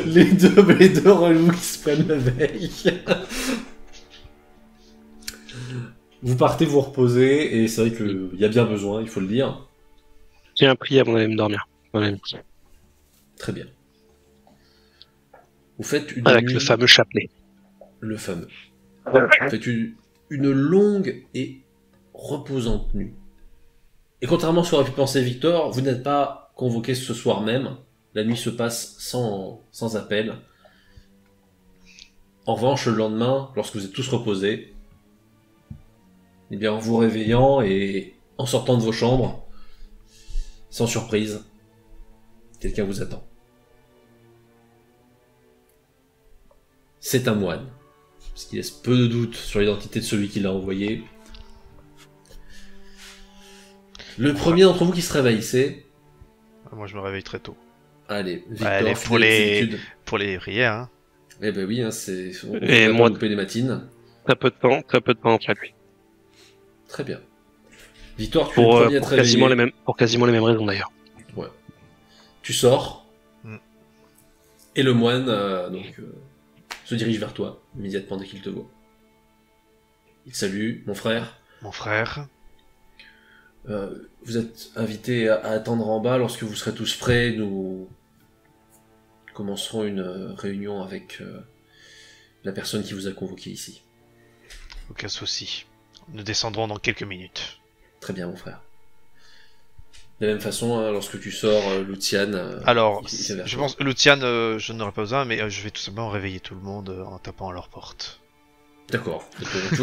les deux relous qui se prennent la veille. Vous partez vous reposer, et c'est vrai qu'il y a bien besoin, il faut le dire. J'ai un prix avant d'aller me dormir. Voilà. Très bien. Vous faites une Avec nuit... le fameux chapelet. Le fameux. Vous faites une longue et reposante nuit. Et contrairement à ce qu'aurait pu penser Victor, vous n'êtes pas convoqué ce soir même. La nuit se passe sans appel. En revanche, le lendemain, lorsque vous êtes tous reposés, eh bien, en vous réveillant et en sortant de vos chambres, sans surprise, quelqu'un vous attend. C'est un moine, ce qui laisse peu de doute sur l'identité de celui qui l'a envoyé. Le premier d'entre vous qui se réveille, c'est... Moi, je me réveille très tôt. Allez, Victor, Allez, fidèle pour les prières, hein. Eh ben oui, hein, c'est... On Et va moi- pas louper les matines. Très peu de temps après lui. Très bien. Victor, tu es le Pour, premier à te réveiller. pour quasiment les mêmes raisons d'ailleurs. Tu sors. Mm. Et le moine se dirige vers toi, immédiatement dès qu'il te voit. Il salue, mon frère. Mon frère. Vous êtes invité à attendre en bas lorsque vous serez tous prêts. Nous commencerons une réunion avec la personne qui vous a convoqué ici. Aucun souci. Nous descendrons dans quelques minutes. Très bien, mon frère. De la même façon, hein, lorsque tu sors, Lucian... Alors, il vient vers je toi. pense, Lucian, je n'aurai pas besoin, mais je vais tout simplement réveiller tout le monde en tapant à leur porte. D'accord.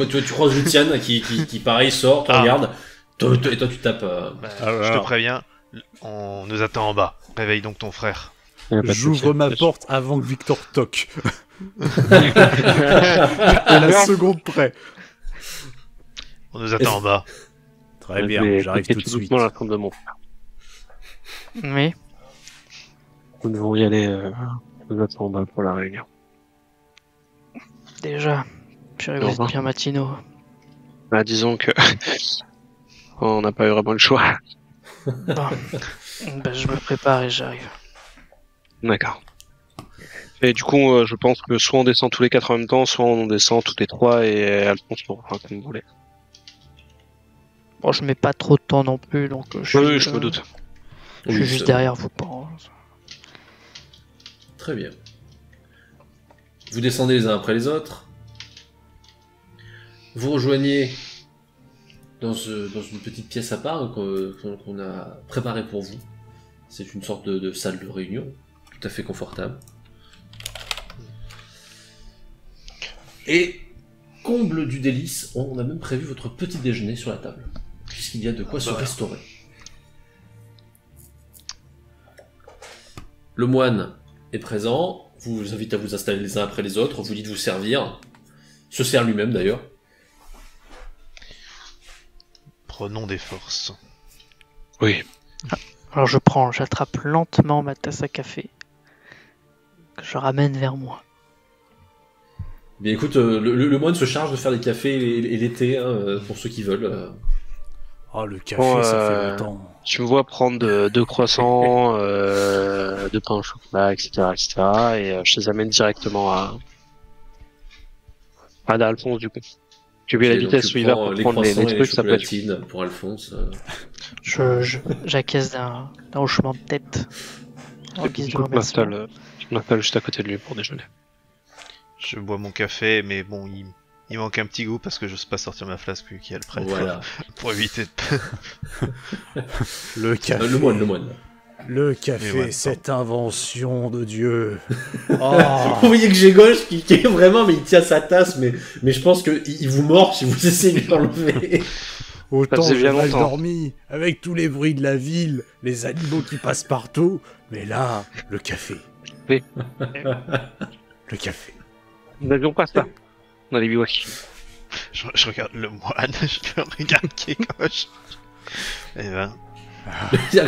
Tu croises Lucian qui pareil, sort, te Ah. regarde, et toi tu tapes... Bah, Alors. je te préviens, on nous attend en bas. Réveille donc ton frère. J'ouvre ma porte avant que Victor toque. Et la seconde près. On nous attend en bas. Très bien, j'arrive tout de suite. Doucement la chambre de mon frère. Oui. Nous devons y aller. Nous attendons pour la réunion. Déjà, purée, vous êtes bien matinaux. Bah, disons que on n'a pas eu vraiment le choix. Bon, bah, je me prépare et j'arrive. D'accord. Et du coup, je pense que soit on descend tous les 4 en même temps, soit on descend toutes les 3 et Alphonse pour comme vous voulez. Bon, je mets pas trop de temps non plus, donc je Oui, je me doute. Je suis juste derrière vous. Très bien. Vous descendez les uns après les autres. Vous rejoignez dans une petite pièce à part qu'on a préparée pour vous. C'est une sorte de salle de réunion, tout à fait confortable. Et, comble du délice, on a même prévu votre petit déjeuner sur la table, puisqu'il y a de quoi se restaurer. Le moine est présent, vous invite à vous installer les uns après les autres, vous dit de vous servir, se sert lui-même d'ailleurs. Prenons des forces. Oui. Alors j'attrape lentement ma tasse à café, que je ramène vers moi. Bien écoute, le moine se charge de faire les cafés et les thés, hein, pour ceux qui veulent. Oh, le café, ça fait longtemps. Tu me vois prendre deux croissants, deux pains au chocolat, etc., etc., et je les amène directement à Alphonse, du coup. Tu veux la vitesse où il va pour prendre les trucs, ça peut être... pour Alphonse. J'acquiesce d'un hochement de tête. En guise de remerciement. Je m'installe juste à côté de lui pour déjeuner. Je bois mon café, mais bon, il manque un petit goût parce que je sais pas sortir ma flasque vu qu'il y a le prêtre. Voilà. Pour éviter de... Le café. Le moine. Le café, cette invention de Dieu. Oh. Vous voyez que j'ai gauche qui est vraiment, mais il tient sa tasse, mais je pense qu'il vous mord si vous essayez de l'enlever. Autant j'ai mal dormi, avec tous les bruits de la ville, les animaux qui passent partout, mais là, le café. Oui. Le café. Nous n'avions pas ça dans les bivouacs. Je regarde le moine, je le regarde qui est gauche. Et ben...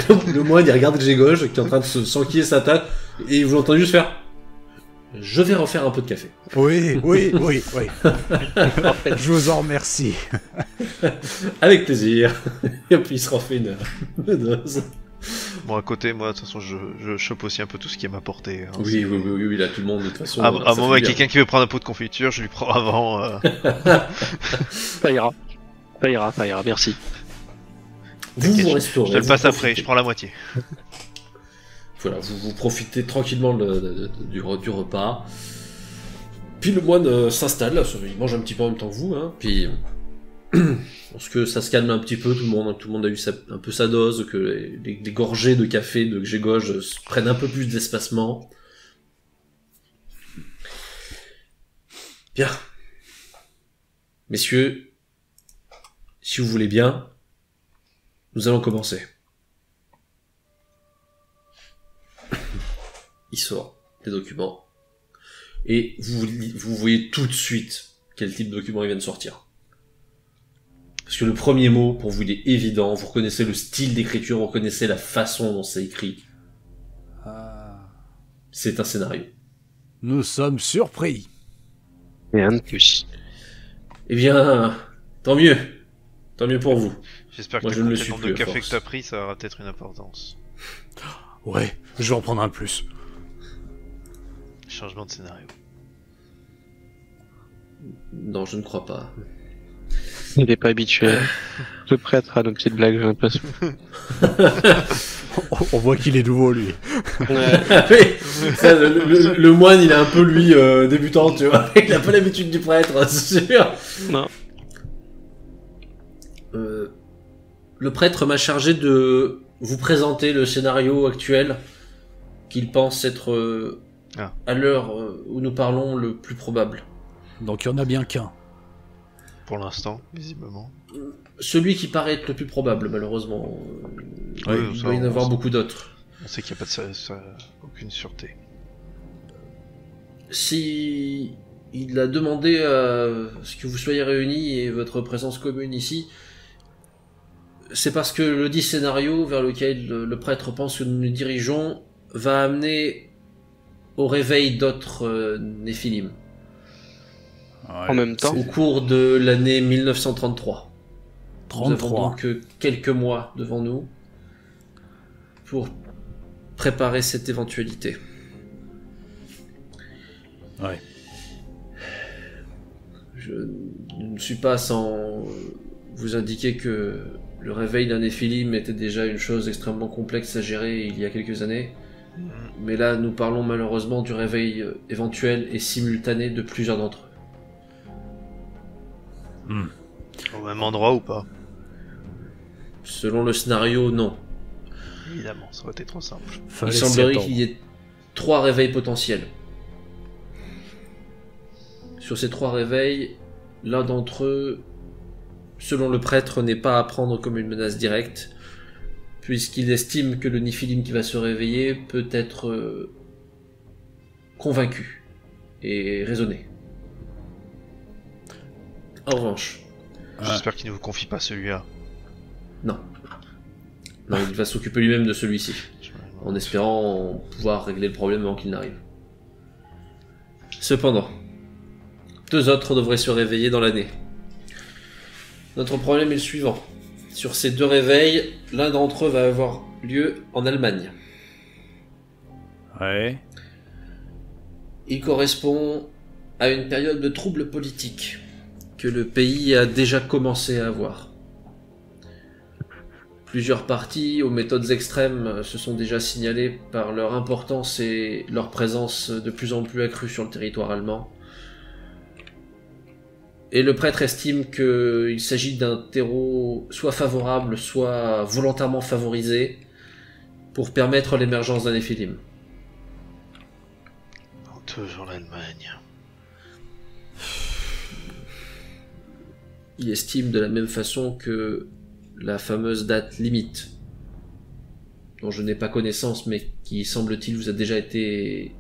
Le moine, il regarde Gégauche qui est en train de s'enquiller sa tête, et vous l'entendez juste faire... Je vais refaire un peu de café. Oui. Je vous en remercie. Avec plaisir. Et puis il se refait une dose. Bon, à côté, moi, de toute façon, je chope aussi un peu tout ce qui est à ma portée. Hein, oui, là, tout le monde, de toute façon... À un moment, il y a quelqu'un qui veut prendre un pot de confiture, je lui prends avant. Ça ira, merci. Vous restaurez. Je te le passe après, je prends la moitié. Voilà, vous profitez tranquillement du repas. Puis le moine s'installe, il mange un petit peu en même temps que vous, hein, puis... Lorsque ça se calme un petit peu, tout le monde a eu un peu sa dose, que les gorgées de café de Gégauche prennent un peu plus d'espacement. Bien. Messieurs, si vous voulez bien, nous allons commencer. Il sort des documents. Et vous voyez tout de suite quel type de document il vient de sortir. Parce que le premier mot, pour vous, il est évident. Vous reconnaissez le style d'écriture, vous reconnaissez la façon dont c'est écrit. C'est un scénario. Nous sommes surpris. Rien de plus. Eh bien, tant mieux. Tant mieux pour vous. J'espère Moi, que je ne le le suis nombre plus, de à café force. que t'as pris, ça aura peut-être une importance. Ouais, je vais en prendre un plus. Changement de scénario. Non, je ne crois pas. Il n'est pas habitué. Le prêtre à nos petites blagues, j'ai l'impression. On voit qu'il est nouveau, lui. Ça, le moine, il est un peu, lui, débutant, tu vois. Il a pas l'habitude du prêtre, c'est sûr. Non. Le prêtre m'a chargé de vous présenter le scénario actuel qu'il pense être, à l'heure où nous parlons, le plus probable. Donc il y en a bien qu'un. Pour l'instant, visiblement. Celui qui paraît être le plus probable, malheureusement. Il doit y en avoir beaucoup d'autres. On sait qu'il n'y a pas aucune sûreté. Si il a demandé à ce que vous soyez réunis et votre présence commune ici, c'est parce que le dit scénario vers lequel le prêtre pense que nous nous dirigeons va amener au réveil d'autres Néphilim. En même temps. Au cours de l'année 1933. 33. Nous avons donc quelques mois devant nous pour préparer cette éventualité. Ouais. Je ne suis pas sans vous indiquer que le réveil d'un Néphilim était déjà une chose extrêmement complexe à gérer il y a quelques années. Mais là, nous parlons malheureusement du réveil éventuel et simultané de plusieurs d'entre eux. Au même endroit ou pas? Selon le scénario, non. Évidemment, ça aurait été trop simple. Fallait Il s'y semblerait attendre. qu'il y ait 3 réveils potentiels. Sur ces 3 réveils, l'un d'entre eux, selon le prêtre, n'est pas à prendre comme une menace directe, puisqu'il estime que le Néphilim qui va se réveiller peut être convaincu et raisonné. En revanche, J'espère qu'il ne vous confie pas celui-là. non. Non, il va s'occuper lui-même de celui-ci, en espérant pouvoir régler le problème avant qu'il n'arrive. Cependant, 2 autres devraient se réveiller dans l'année. Notre problème est le suivant. Sur ces 2 réveils, l'un d'entre eux va avoir lieu en Allemagne. Ouais. Il correspond à une période de troubles politiques que le pays a déjà commencé à avoir. Plusieurs partis aux méthodes extrêmes se sont déjà signalés par leur importance et leur présence de plus en plus accrue sur le territoire allemand. Et le prêtre estime qu'il s'agit d'un terreau soit favorable, soit volontairement favorisé pour permettre l'émergence d'un Néphilim. Toujours l'Allemagne. Il estime de la même façon que la fameuse date limite, dont je n'ai pas connaissance, mais qui semble-t-il vous a déjà été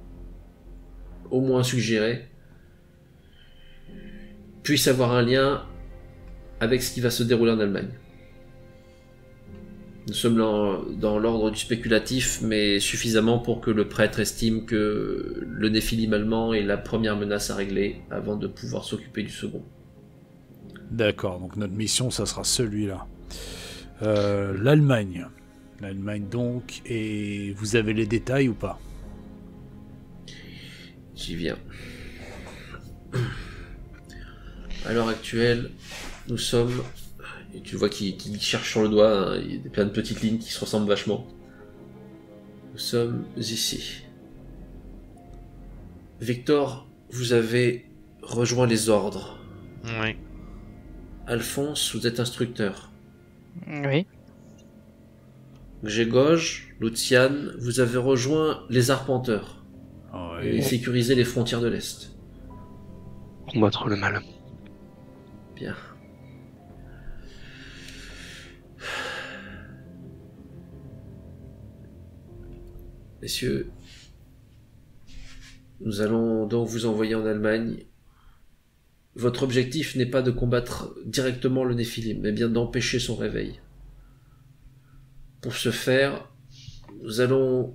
au moins suggérée, puisse avoir un lien avec ce qui va se dérouler en Allemagne. Nous sommes dans l'ordre du spéculatif, mais suffisamment pour que le prêtre estime que le Néphilim allemand est la première menace à régler avant de pouvoir s'occuper du second. D'accord, donc notre mission, ça sera celui-là. L'Allemagne. L'Allemagne donc, et vous avez les détails ou pas? J'y viens. À l'heure actuelle, nous sommes... Et tu vois qu'il cherche sur le doigt, hein, il y a plein de petites lignes qui se ressemblent vachement. Nous sommes ici. Victor, vous avez rejoint les ordres. Oui. Alphonse, vous êtes instructeur. Oui. Gégoj, Luciane, vous avez rejoint les arpenteurs et Ouais. sécurisé les frontières de l'Est. Combattre le mal. Bien. Messieurs, nous allons donc vous envoyer en Allemagne. Votre objectif n'est pas de combattre directement le Néphilim, mais bien d'empêcher son réveil. Pour ce faire, nous allons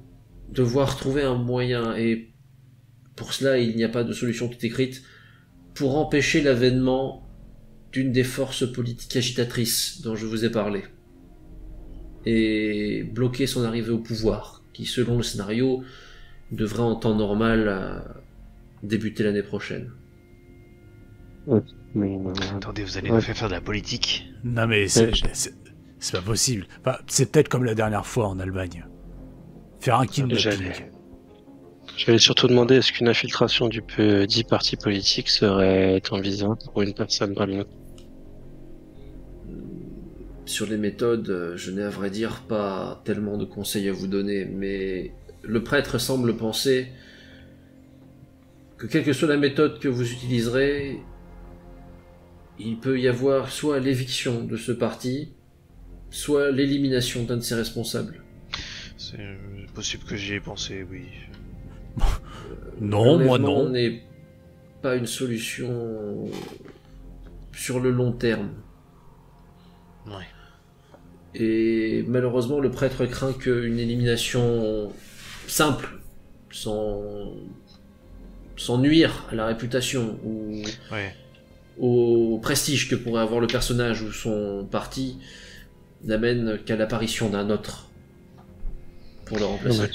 devoir trouver un moyen, et pour cela il n'y a pas de solution toute écrite, pour empêcher l'avènement d'une des forces politiques agitatrices dont je vous ai parlé, et bloquer son arrivée au pouvoir, qui selon le scénario devrait en temps normal débuter l'année prochaine. Mais Attendez, vous allez Ouais. nous faire de la politique? Non mais c'est pas possible. Enfin, c'est peut-être comme la dernière fois en Allemagne. Faire un kidnapping. j'allais surtout demander est-ce qu'une infiltration du dit parti politique serait envisageable pour une personne comme nous. Sur les méthodes, je n'ai à vrai dire pas tellement de conseils à vous donner, mais le prêtre semble penser que quelle que soit la méthode que vous utiliserez, il peut y avoir soit l'éviction de ce parti, soit l'élimination d'un de ses responsables. C'est possible que j'y ai pensé, oui. Non, moi L'enlèvement non. n'est pas une solution sur le long terme. Ouais. Et malheureusement, le prêtre craint qu'une élimination simple, sans nuire à la réputation ou au prestige que pourrait avoir le personnage ou son parti, n'amène qu'à l'apparition d'un autre pour le remplacer. Ne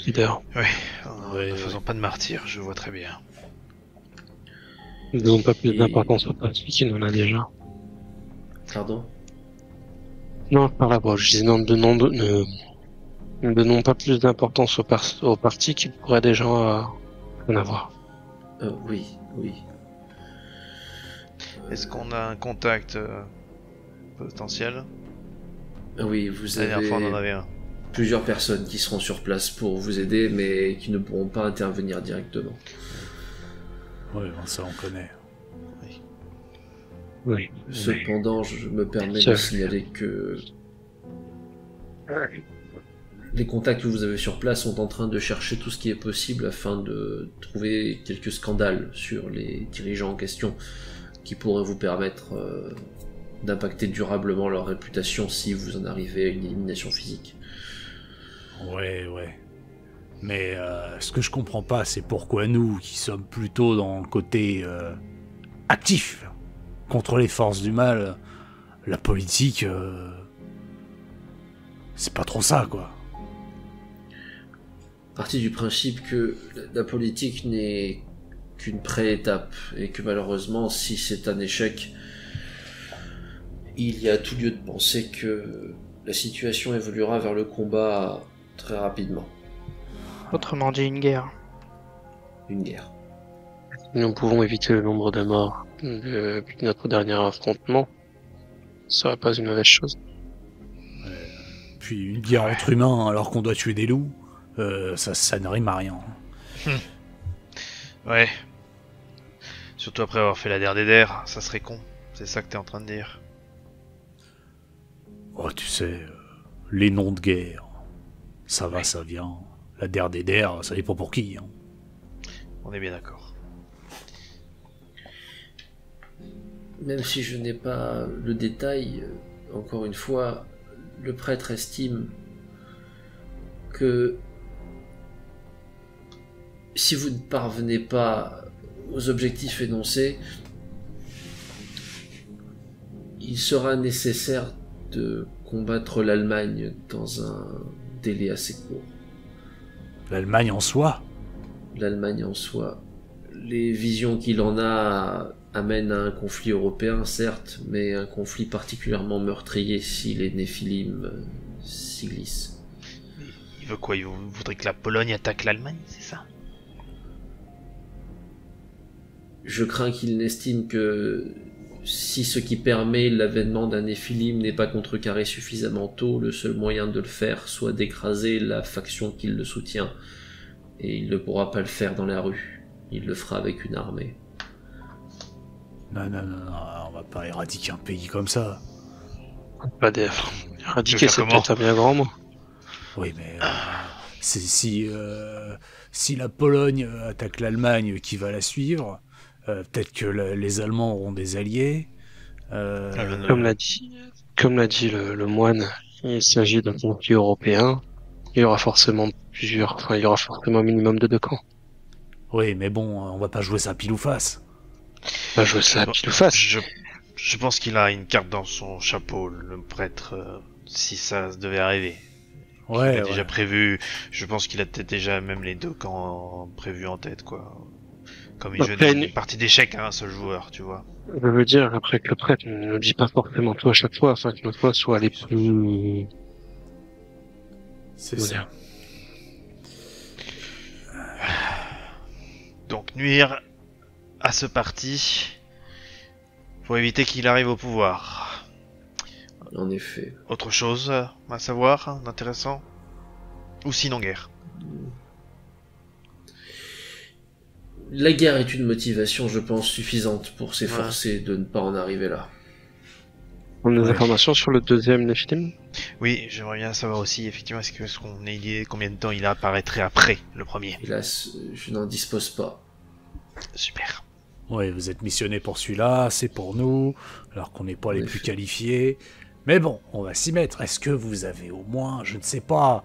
faisons pas de martyrs, je vois très bien. Ne donnons pas plus d'importance au parti qu'il en a déjà. Pardon? Non, par là-bas, je disais non, ne donnons pas plus d'importance au parti qui pourrait déjà en avoir. Oui. Est-ce qu'on a un contact potentiel? Oui, vous La dernière fois, on en avez avait un. plusieurs personnes qui seront sur place pour vous aider, mais qui ne pourront pas intervenir directement. Oui, ça on connaît. Oui. Cependant, je me permets de signaler que les contacts que vous avez sur place sont en train de chercher tout ce qui est possible afin de trouver quelques scandales sur les dirigeants en question qui pourraient vous permettre d'impacter durablement leur réputation si vous en arrivez à une élimination physique. Ouais. Mais ce que je comprends pas, c'est pourquoi nous, qui sommes plutôt dans le côté actif contre les forces du mal, la politique, c'est pas trop ça, quoi. Partie du principe que la politique n'est qu'une pré-étape et que malheureusement, si c'est un échec, il y a tout lieu de penser que la situation évoluera vers le combat très rapidement. Autrement dit, une guerre. Une guerre. Nous pouvons éviter le nombre de morts depuis notre dernier affrontement. Ce serait pas une mauvaise chose. Puis une guerre entre humains alors qu'on doit tuer des loups, ça ne rime à rien. Ouais. Surtout après avoir fait la DRDR, ça serait con. C'est ça que t'es en train de dire. Oh, tu sais, les noms de guerre, ça va, ça vient. La DRDR, ça dépend pour qui. Hein. On est bien d'accord. Même si je n'ai pas le détail, encore une fois, le prêtre estime que si vous ne parvenez pas aux objectifs énoncés, il sera nécessaire de combattre l'Allemagne dans un délai assez court. L'Allemagne en soi? L'Allemagne en soi. Les visions qu'il en a amènent à un conflit européen, certes, mais un conflit particulièrement meurtrier si les Néphilim s'y glissent. Il veut quoi? Il voudrait que la Pologne attaque l'Allemagne, c'est ça? Je crains qu'il n'estime que si ce qui permet l'avènement d'un Néphilim n'est pas contrecarré suffisamment tôt, le seul moyen de le faire soit d'écraser la faction qui le soutient. Et il ne pourra pas le faire dans la rue. Il le fera avec une armée. Non, on va pas éradiquer un pays comme ça. Pas éradiquer, c'est peut-être un bien grand mot. Oui, mais si la Pologne attaque l'Allemagne qui va la suivre, peut-être que les Allemands auront des alliés. Comme l'a dit le moine, il s'agit d'un conflit européen. Il y aura forcément il y aura forcément un minimum de 2 camps. Oui, mais bon, on va pas jouer ça pile ou face. Pas jouer ça pile ou face. Je pense qu'il a une carte dans son chapeau, le prêtre, si ça devait arriver. Ouais, il a déjà prévu, je pense qu'il a peut-être déjà même les 2 camps prévus en tête, quoi. Comme il joue une partie d'échecs à un seul joueur, tu vois. Je veux dire, après que le prêtre ne le dit pas forcément tout à chaque fois, afin que notre fois soit les plus... C'est ça. Donc nuire à ce parti pour éviter qu'il arrive au pouvoir. En effet. Autre chose à savoir d'intéressant? Ou sinon guerre? La guerre est une motivation, je pense, suffisante pour s'efforcer de ne pas en arriver là. On a des informations sur le deuxième Néphilim? Oui, j'aimerais bien savoir aussi, effectivement, est-ce qu'on a idée combien de temps il apparaîtrait après le premier? Hélas, je n'en dispose pas. Super. Oui, vous êtes missionné pour celui-là, c'est pour nous, alors qu'on n'est pas les plus qualifiés. Mais bon, on va s'y mettre. Est-ce que vous avez au moins, je ne sais pas,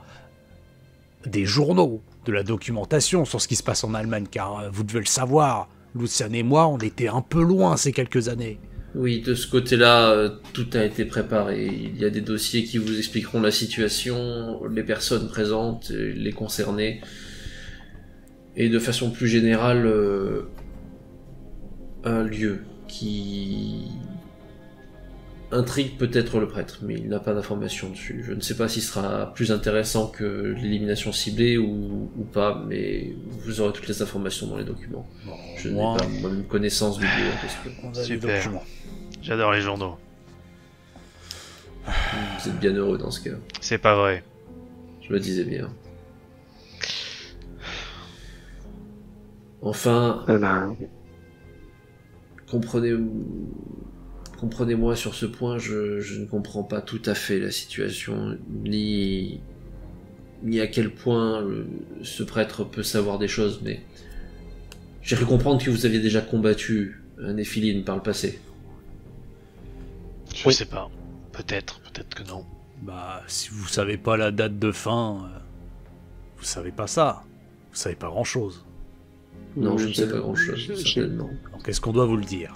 des journaux de la documentation sur ce qui se passe en Allemagne, car vous devez le savoir, Lucian et moi, on était un peu loin ces quelques années. Oui, de ce côté-là, tout a été préparé. Il y a des dossiers qui vous expliqueront la situation, les personnes présentes, les concernés. Et de façon plus générale, un lieu qui intrigue peut-être le prêtre, mais il n'a pas d'informations dessus. Je ne sais pas s'il sera plus intéressant que l'élimination ciblée ou pas, mais vous aurez toutes les informations dans les documents. Bon, Je n'ai pas moi-même connaissance du lieu en question. On a Super. des documents. J'adore les journaux. Vous êtes bien heureux dans ce cas. C'est pas vrai. Je me disais bien. Enfin, comprenez-moi sur ce point, je ne comprends pas tout à fait la situation, ni à quel point ce prêtre peut savoir des choses, mais j'ai cru comprendre que vous aviez déjà combattu un Néphilim par le passé. Je sais pas. Peut-être que non. Bah, si vous savez pas la date de fin, vous savez pas ça. Vous savez pas grand-chose. Non, je ne sais pas grand-chose, certainement. Donc, est-ce qu'on doit vous le dire?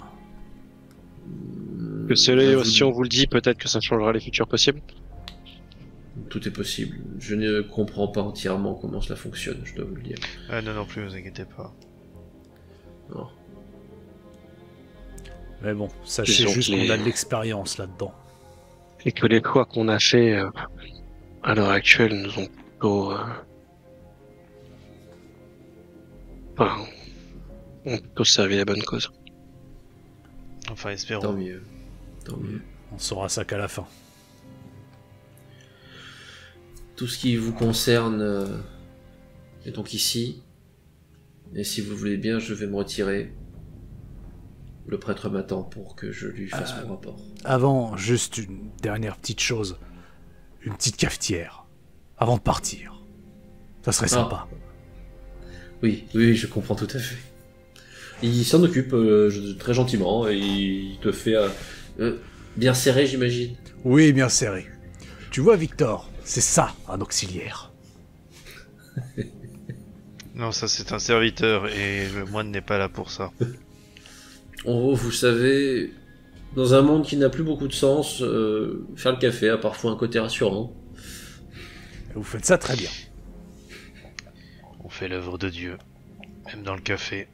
Que si on vous le dit, peut-être que ça changera les futurs possibles. Tout est possible. Je ne comprends pas entièrement comment cela fonctionne, je dois vous le dire. Non plus, vous inquiétez pas. Non. Mais bon, sachez Disons juste que qu'on les- a de l'expérience là-dedans. Et que les choix qu'on a fait à l'heure actuelle nous ont plutôt... Enfin, ont plutôt servi la bonne cause. Enfin, Tant espérons. mieux. Tant mieux. On saura ça qu'à la fin. Tout ce qui vous concerne est donc ici. Et si vous voulez bien, je vais me retirer. Le prêtre m'attend pour que je lui fasse mon rapport. Avant, juste une dernière petite chose. Une petite cafetière. Avant de partir. Ça serait sympa. Oui, je comprends tout à fait. Il s'en occupe très gentiment et il te fait bien serré, j'imagine. Oui, bien serré. Tu vois, Victor, c'est ça, un auxiliaire. Non, ça c'est un serviteur et le moine n'est pas là pour ça. En gros, vous savez, dans un monde qui n'a plus beaucoup de sens, faire le café a parfois un côté rassurant. Et vous faites ça très bien. On fait l'œuvre de Dieu, même dans le café.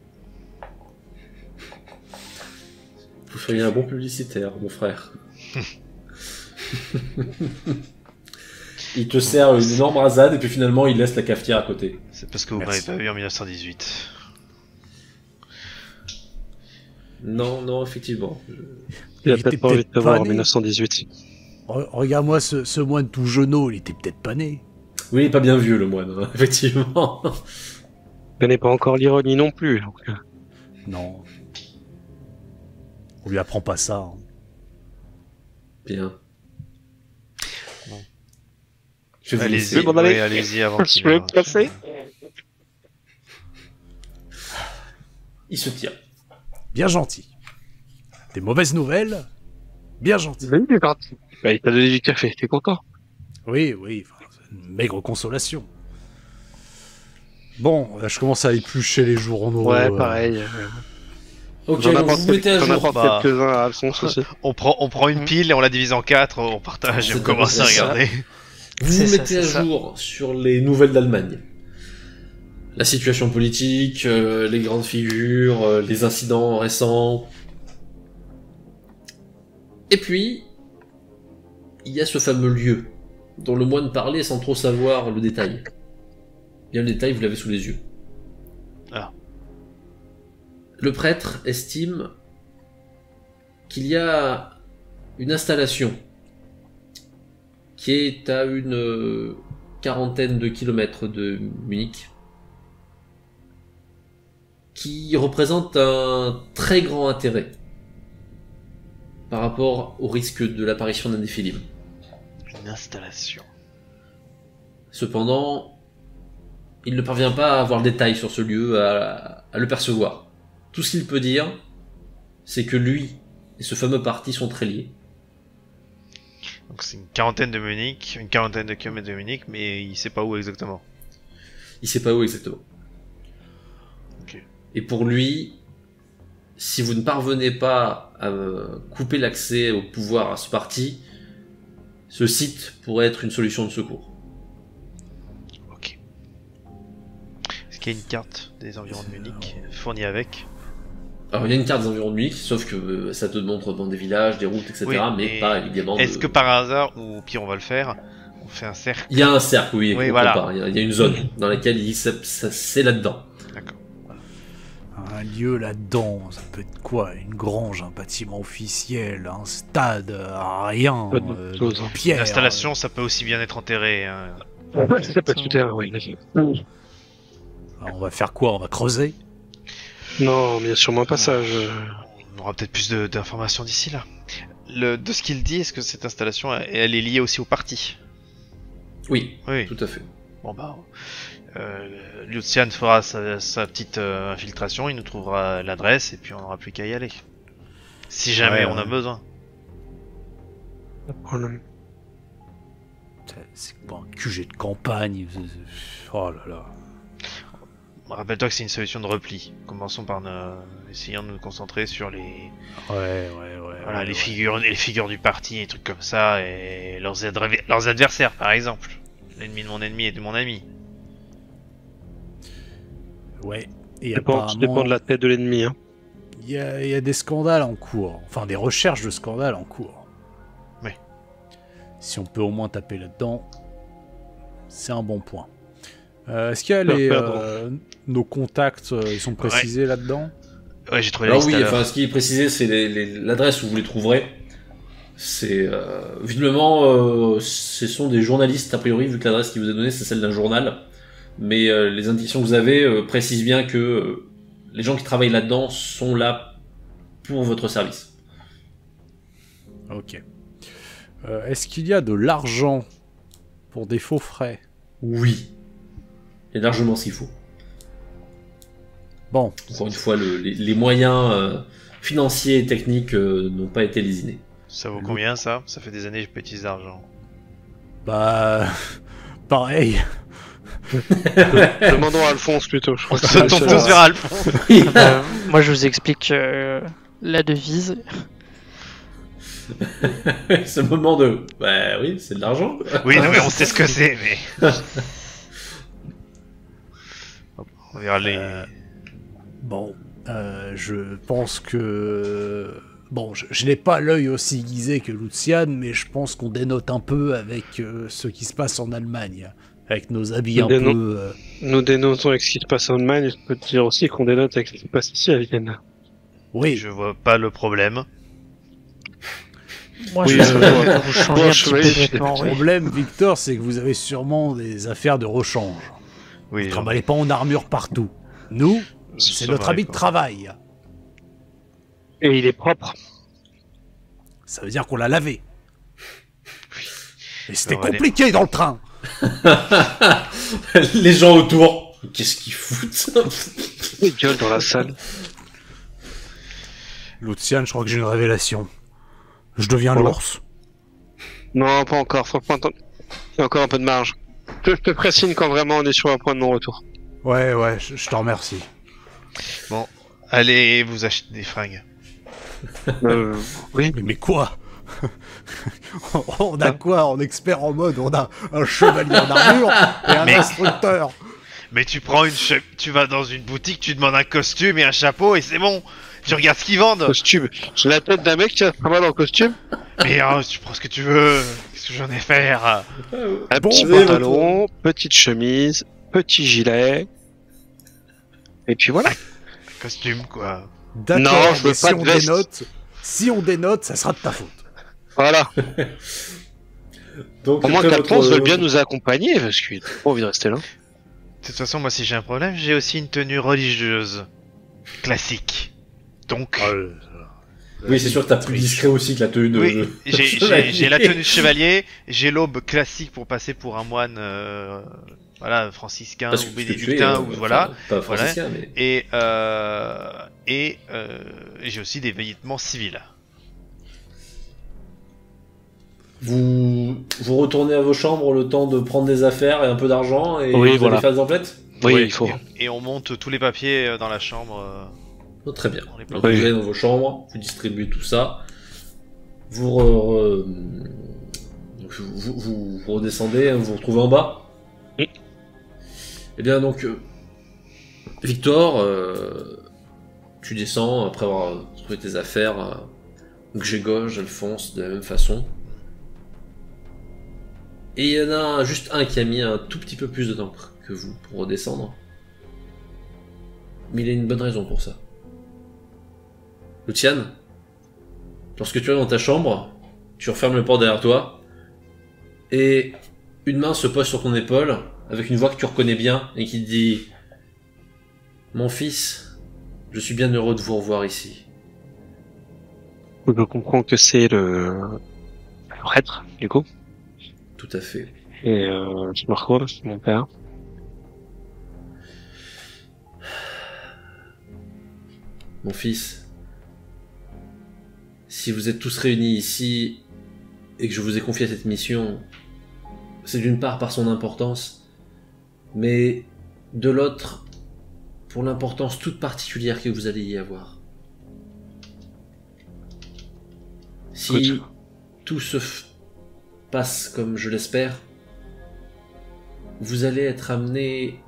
Vous feriez un bon publicitaire, mon frère. Il te sert une énorme rasade et puis finalement il laisse la cafetière à côté. C'est parce que vous m'avez Merci. pas vu en 1918. Non, effectivement. Il a était peut-être pas envie de te peut-être voir pas en né. 1918. Regarde-moi ce moine tout jeunot, il était peut-être pas né. Oui, pas bien vieux le moine, hein, effectivement. Je connais pas encore l'ironie non plus. Donc, Non. On lui apprend pas ça. Hein. Bien. Bon. Je vais vous Allez-y, laisser. ouais, allez-y avant Je qu'il vais meure. me casser. Il se tire. Bien gentil. Des mauvaises nouvelles? Bien gentil. Bah, il t'a donné du café, t'es content? Oui, enfin, c'est une maigre consolation. Bon, là, je commence à éplucher les journaux. Ouais, pareil. Ok, J'en donc apporte vous mettez à j'en jour. apporte Bah. quelques-uns à Alphonse aussi. On prend une pile et on la divise en 4, on partage et on C'est commence à ça. regarder. Vous C'est vous ça, mettez à c'est ça. jour sur les nouvelles d'Allemagne. La situation politique, les grandes figures, les incidents récents. Et puis, il y a ce fameux lieu, dont le moine parlait sans trop savoir le détail. Bien le détail, vous l'avez sous les yeux. Ah. Le prêtre estime qu'il y a une installation qui est à une quarantaine de kilomètres de Munich, qui représente un très grand intérêt par rapport au risque de l'apparition d'un Néphilim. Une installation. Cependant, il ne parvient pas à avoir le détail sur ce lieu, à le percevoir. Tout ce qu'il peut dire, c'est que lui et ce fameux parti sont très liés. Donc c'est une quarantaine de kilomètres de Munich, mais il sait pas où exactement. il sait pas où exactement. Ok. Et pour lui, si vous ne parvenez pas à couper l'accès au pouvoir à ce parti, ce site pourrait être une solution de secours. Ok. Est-ce qu'il y a une carte des environs de Munich fournie avec? Alors il y a une carte des environs de Munich, sauf que ça te montre dans des villages, des routes, etc. Oui, mais et pas évidemment. Est-ce que par hasard, ou pire on va le faire, on fait un cercle? Il y a un cercle, oui, Oui, on voilà. compare. Il y a une zone dans laquelle c'est là-dedans. D'accord. Un lieu là-dedans, ça peut être quoi? Une grange, un bâtiment officiel, un stade, rien, Pas de chose, hein. pierre. L'installation, ça peut aussi bien être enterré. Hein. Ça peut être souterrain, oui. Alors, on va faire quoi? On va creuser? Non, mais il y a sûrement un passage. On aura peut-être plus d'informations d'ici là. De ce qu'il dit, est-ce que cette installation, elle est liée aussi au parti? Oui, Oui. tout à fait. Bon bah, Lucian fera sa petite infiltration, il nous trouvera l'adresse et puis on n'aura plus qu'à y aller. Si jamais Ouais, on a ouais. besoin. Pas de problème. C'est pas un QG de campagne. Oh là là. Rappelle-toi que c'est une solution de repli. Commençons par essayons de nous concentrer sur les Ouais. voilà ouais, les ouais. figures du parti et trucs comme ça et leurs adversaires par exemple. L'ennemi de mon ennemi et de mon ami. Ouais. Et Tout dépend de la tête de l'ennemi. Hein. Il y a des scandales en cours. Enfin, des recherches de scandales en cours. Oui. Si on peut au moins taper là-dedans, c'est un bon point. Est-ce qu'il y a nos contacts, ils sont précisés là-dedans? Ouais, j'ai trouvé la Alors liste oui, à l'heure. enfin ce qui est précisé, c'est l'adresse où vous les trouverez. C'est visiblement, ce sont des journalistes a priori, vu que l'adresse qui vous est donnée, c'est celle d'un journal. Mais les indications que vous avez précisent bien que les gens qui travaillent là-dedans sont là pour votre service. Ok. Est-ce qu'il y a de l'argent pour des faux frais? Oui, et largement s'il faut. Bon. Encore une fois, les moyens financiers et techniques n'ont pas été lésinés. Ça vaut combien ça? Ça fait des années que je peux utiliser d'argent. Bah... pareil. Demandons à Alphonse plutôt. Je crois que Se c'est tourne la tous vers Alphonse. Moi, je vous explique la devise. Ce moment de... Bah oui, c'est de l'argent. Oui, non mais on sait ce que c'est, mais... On verra les... Bon, je pense que... Bon, je n'ai pas l'œil aussi aiguisé que Lucian, mais je pense qu'on dénote un peu avec ce qui se passe en Allemagne. Avec nos habits un peu... Nous dénotons avec ce qui se passe en Allemagne, je peux te dire aussi qu'on dénote avec ce qui se passe ici à Vienne. Oui, Je vois pas le problème. Moi, Oui, je vais vous changer un petit peu oui, de vêtements. le Oui. problème, Victor, c'est que vous avez sûrement des affaires de rechange. Oui, Ne j'en- travaillez pas en armure partout. Nous, c'est Ça notre va, habit de quoi. travail. Et il est propre. Ça veut dire qu'on l'a lavé. Et c'était On va aller- compliqué dans le train. Les gens autour, qu'est-ce qu'ils foutent? Il gueule dans la salle. Lucian, je crois que j'ai une révélation. Je deviens Voilà. l'ours. Non, pas encore. Franchement, il y a encore un peu de marge. Je te précise quand vraiment on est sur un point de non-retour. Ouais, je te remercie. Bon, allez vous acheter des fringues. Oui. Mais quoi? On a quoi en expert en mode? On a un chevalier en armure et un Mais- instructeur. Mais tu prends tu vas dans une boutique, tu demandes un costume et un chapeau et c'est bon. Tu regardes ce qu'ils vendent. Costume. J'ai la tête d'un mec qui a pas mal en costume. Mais tu prends ce que tu veux. Qu'est-ce que j'en ai à faire? Un Bon, petit mais pantalon, petite chemise, petit gilet. Et puis voilà. Costume quoi. D'accord, Non, je veux mais pas de veste. si on dénote, ça sera de ta faute. Voilà. Donc, Au moins après qu'Alphonse votre- veut bien nous accompagner parce qu'il a pas envie de rester là. De toute façon, moi si j'ai un problème, j'ai aussi une tenue religieuse. Classique. Donc... Oui, c'est sûr que t'as plus discret aussi que la tenue de... Oui, j'ai chevalier. j'ai la tenue de chevalier, j'ai l'aube classique pour passer pour un moine, voilà, franciscain Parce ou que tu es, bénédictin ou voilà. Pas franciscain, mais... Et j'ai aussi des vêtements civils. Vous retournez à vos chambres le temps de prendre des affaires et un peu d'argent et Oui, vous voilà. allez faire des emplettes? Oui, Ouais, il faut. Et on monte tous les papiers dans la chambre. Oh, très bien. On est Donc, plein. vous Oui. allez dans vos chambres, vous distribuez tout ça. Vous, donc, vous redescendez, hein, vous vous retrouvez en bas. Oui. Et bien donc, Victor, tu descends après avoir trouvé tes affaires. Grzegorz, Alphonse, de la même façon. Et il y en a juste un qui a mis un tout petit peu plus de temps que vous pour redescendre. Mais il a une bonne raison pour ça. Luciane, lorsque tu es dans ta chambre, tu refermes le port derrière toi, et une main se pose sur ton épaule, avec une voix que tu reconnais bien, et qui te dit « Mon fils, je suis bien heureux de vous revoir ici. Je comprends que c'est le prêtre, du coup. » Tout à fait. Et c'est Marco, mon père. Mon fils, si vous êtes tous réunis ici, et que je vous ai confié cette mission, c'est d'une part par son importance, mais de l'autre, pour l'importance toute particulière que vous allez y avoir. Si Écoute. tout se passe comme je l'espère, vous allez être amené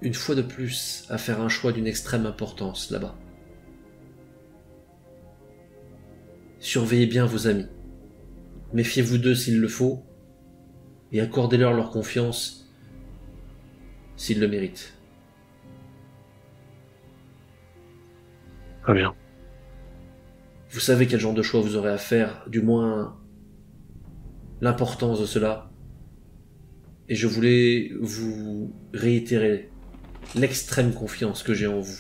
une fois de plus à faire un choix d'une extrême importance là-bas. Surveillez bien vos amis. Méfiez-vous d'eux s'il le faut, et accordez-leur leur confiance s'ils le méritent. Très bien. Vous savez quel genre de choix vous aurez à faire, du moins l'importance de cela. Et je voulais vous réitérer l'extrême confiance que j'ai en vous.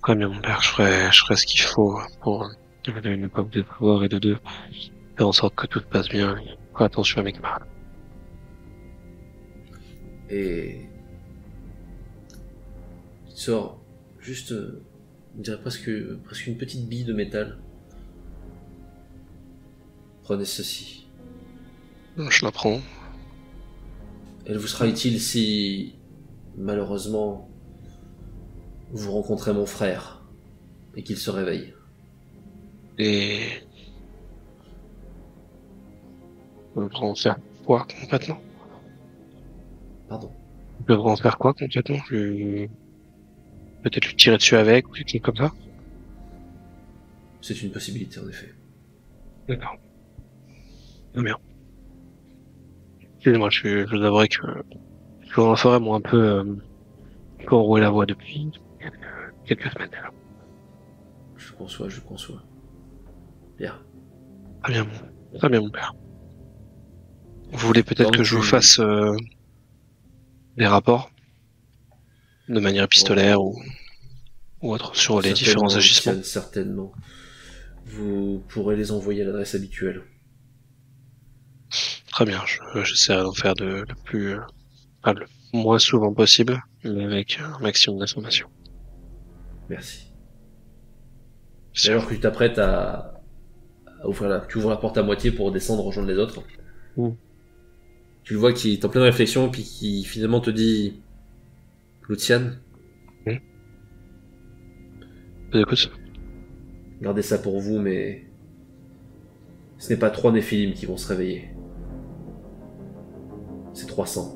Très bien, mon père. Je ferai ce qu'il faut pour ne pas vous décevoir et de deux, faire en sorte que tout se passe bien. Faire attention à mes camarades. Et il sort juste, on dirait presque une petite bille de métal. Prenez ceci. Je la prends. Elle vous sera utile si, malheureusement, vous rencontrez mon frère et qu'il se réveille. Et on devrait en faire quoi concrètement? Pardon. On devrait en faire quoi concrètement? Peut-être lui tirer dessus avec ou quelque chose comme ça? C'est une possibilité en effet. D'accord. Très bien. Excusez-moi, je vous avouerai que je suis dans la forêt, moi, un peu enroué la voix depuis quelques semaines déjà. Je conçois. Bien. Très bien, mon père. Vous voulez peut-être que je vous fasse des rapports de manière épistolaire ou autre sur les différents agissements? Certainement. Vous pourrez les envoyer à l'adresse habituelle. Très bien, j'essaierai d'en faire le moins souvent possible, mais avec un maximum d'informations. Merci. Et alors que tu t'apprêtes à tu ouvres la porte à moitié pour descendre rejoindre les autres. Mm. Tu le vois qui est en pleine réflexion et puis qui finalement te dit Luciane, Je vous écoute. gardez ça pour vous, mais ce n'est pas 3 Néphilim qui vont se réveiller. C'est 300.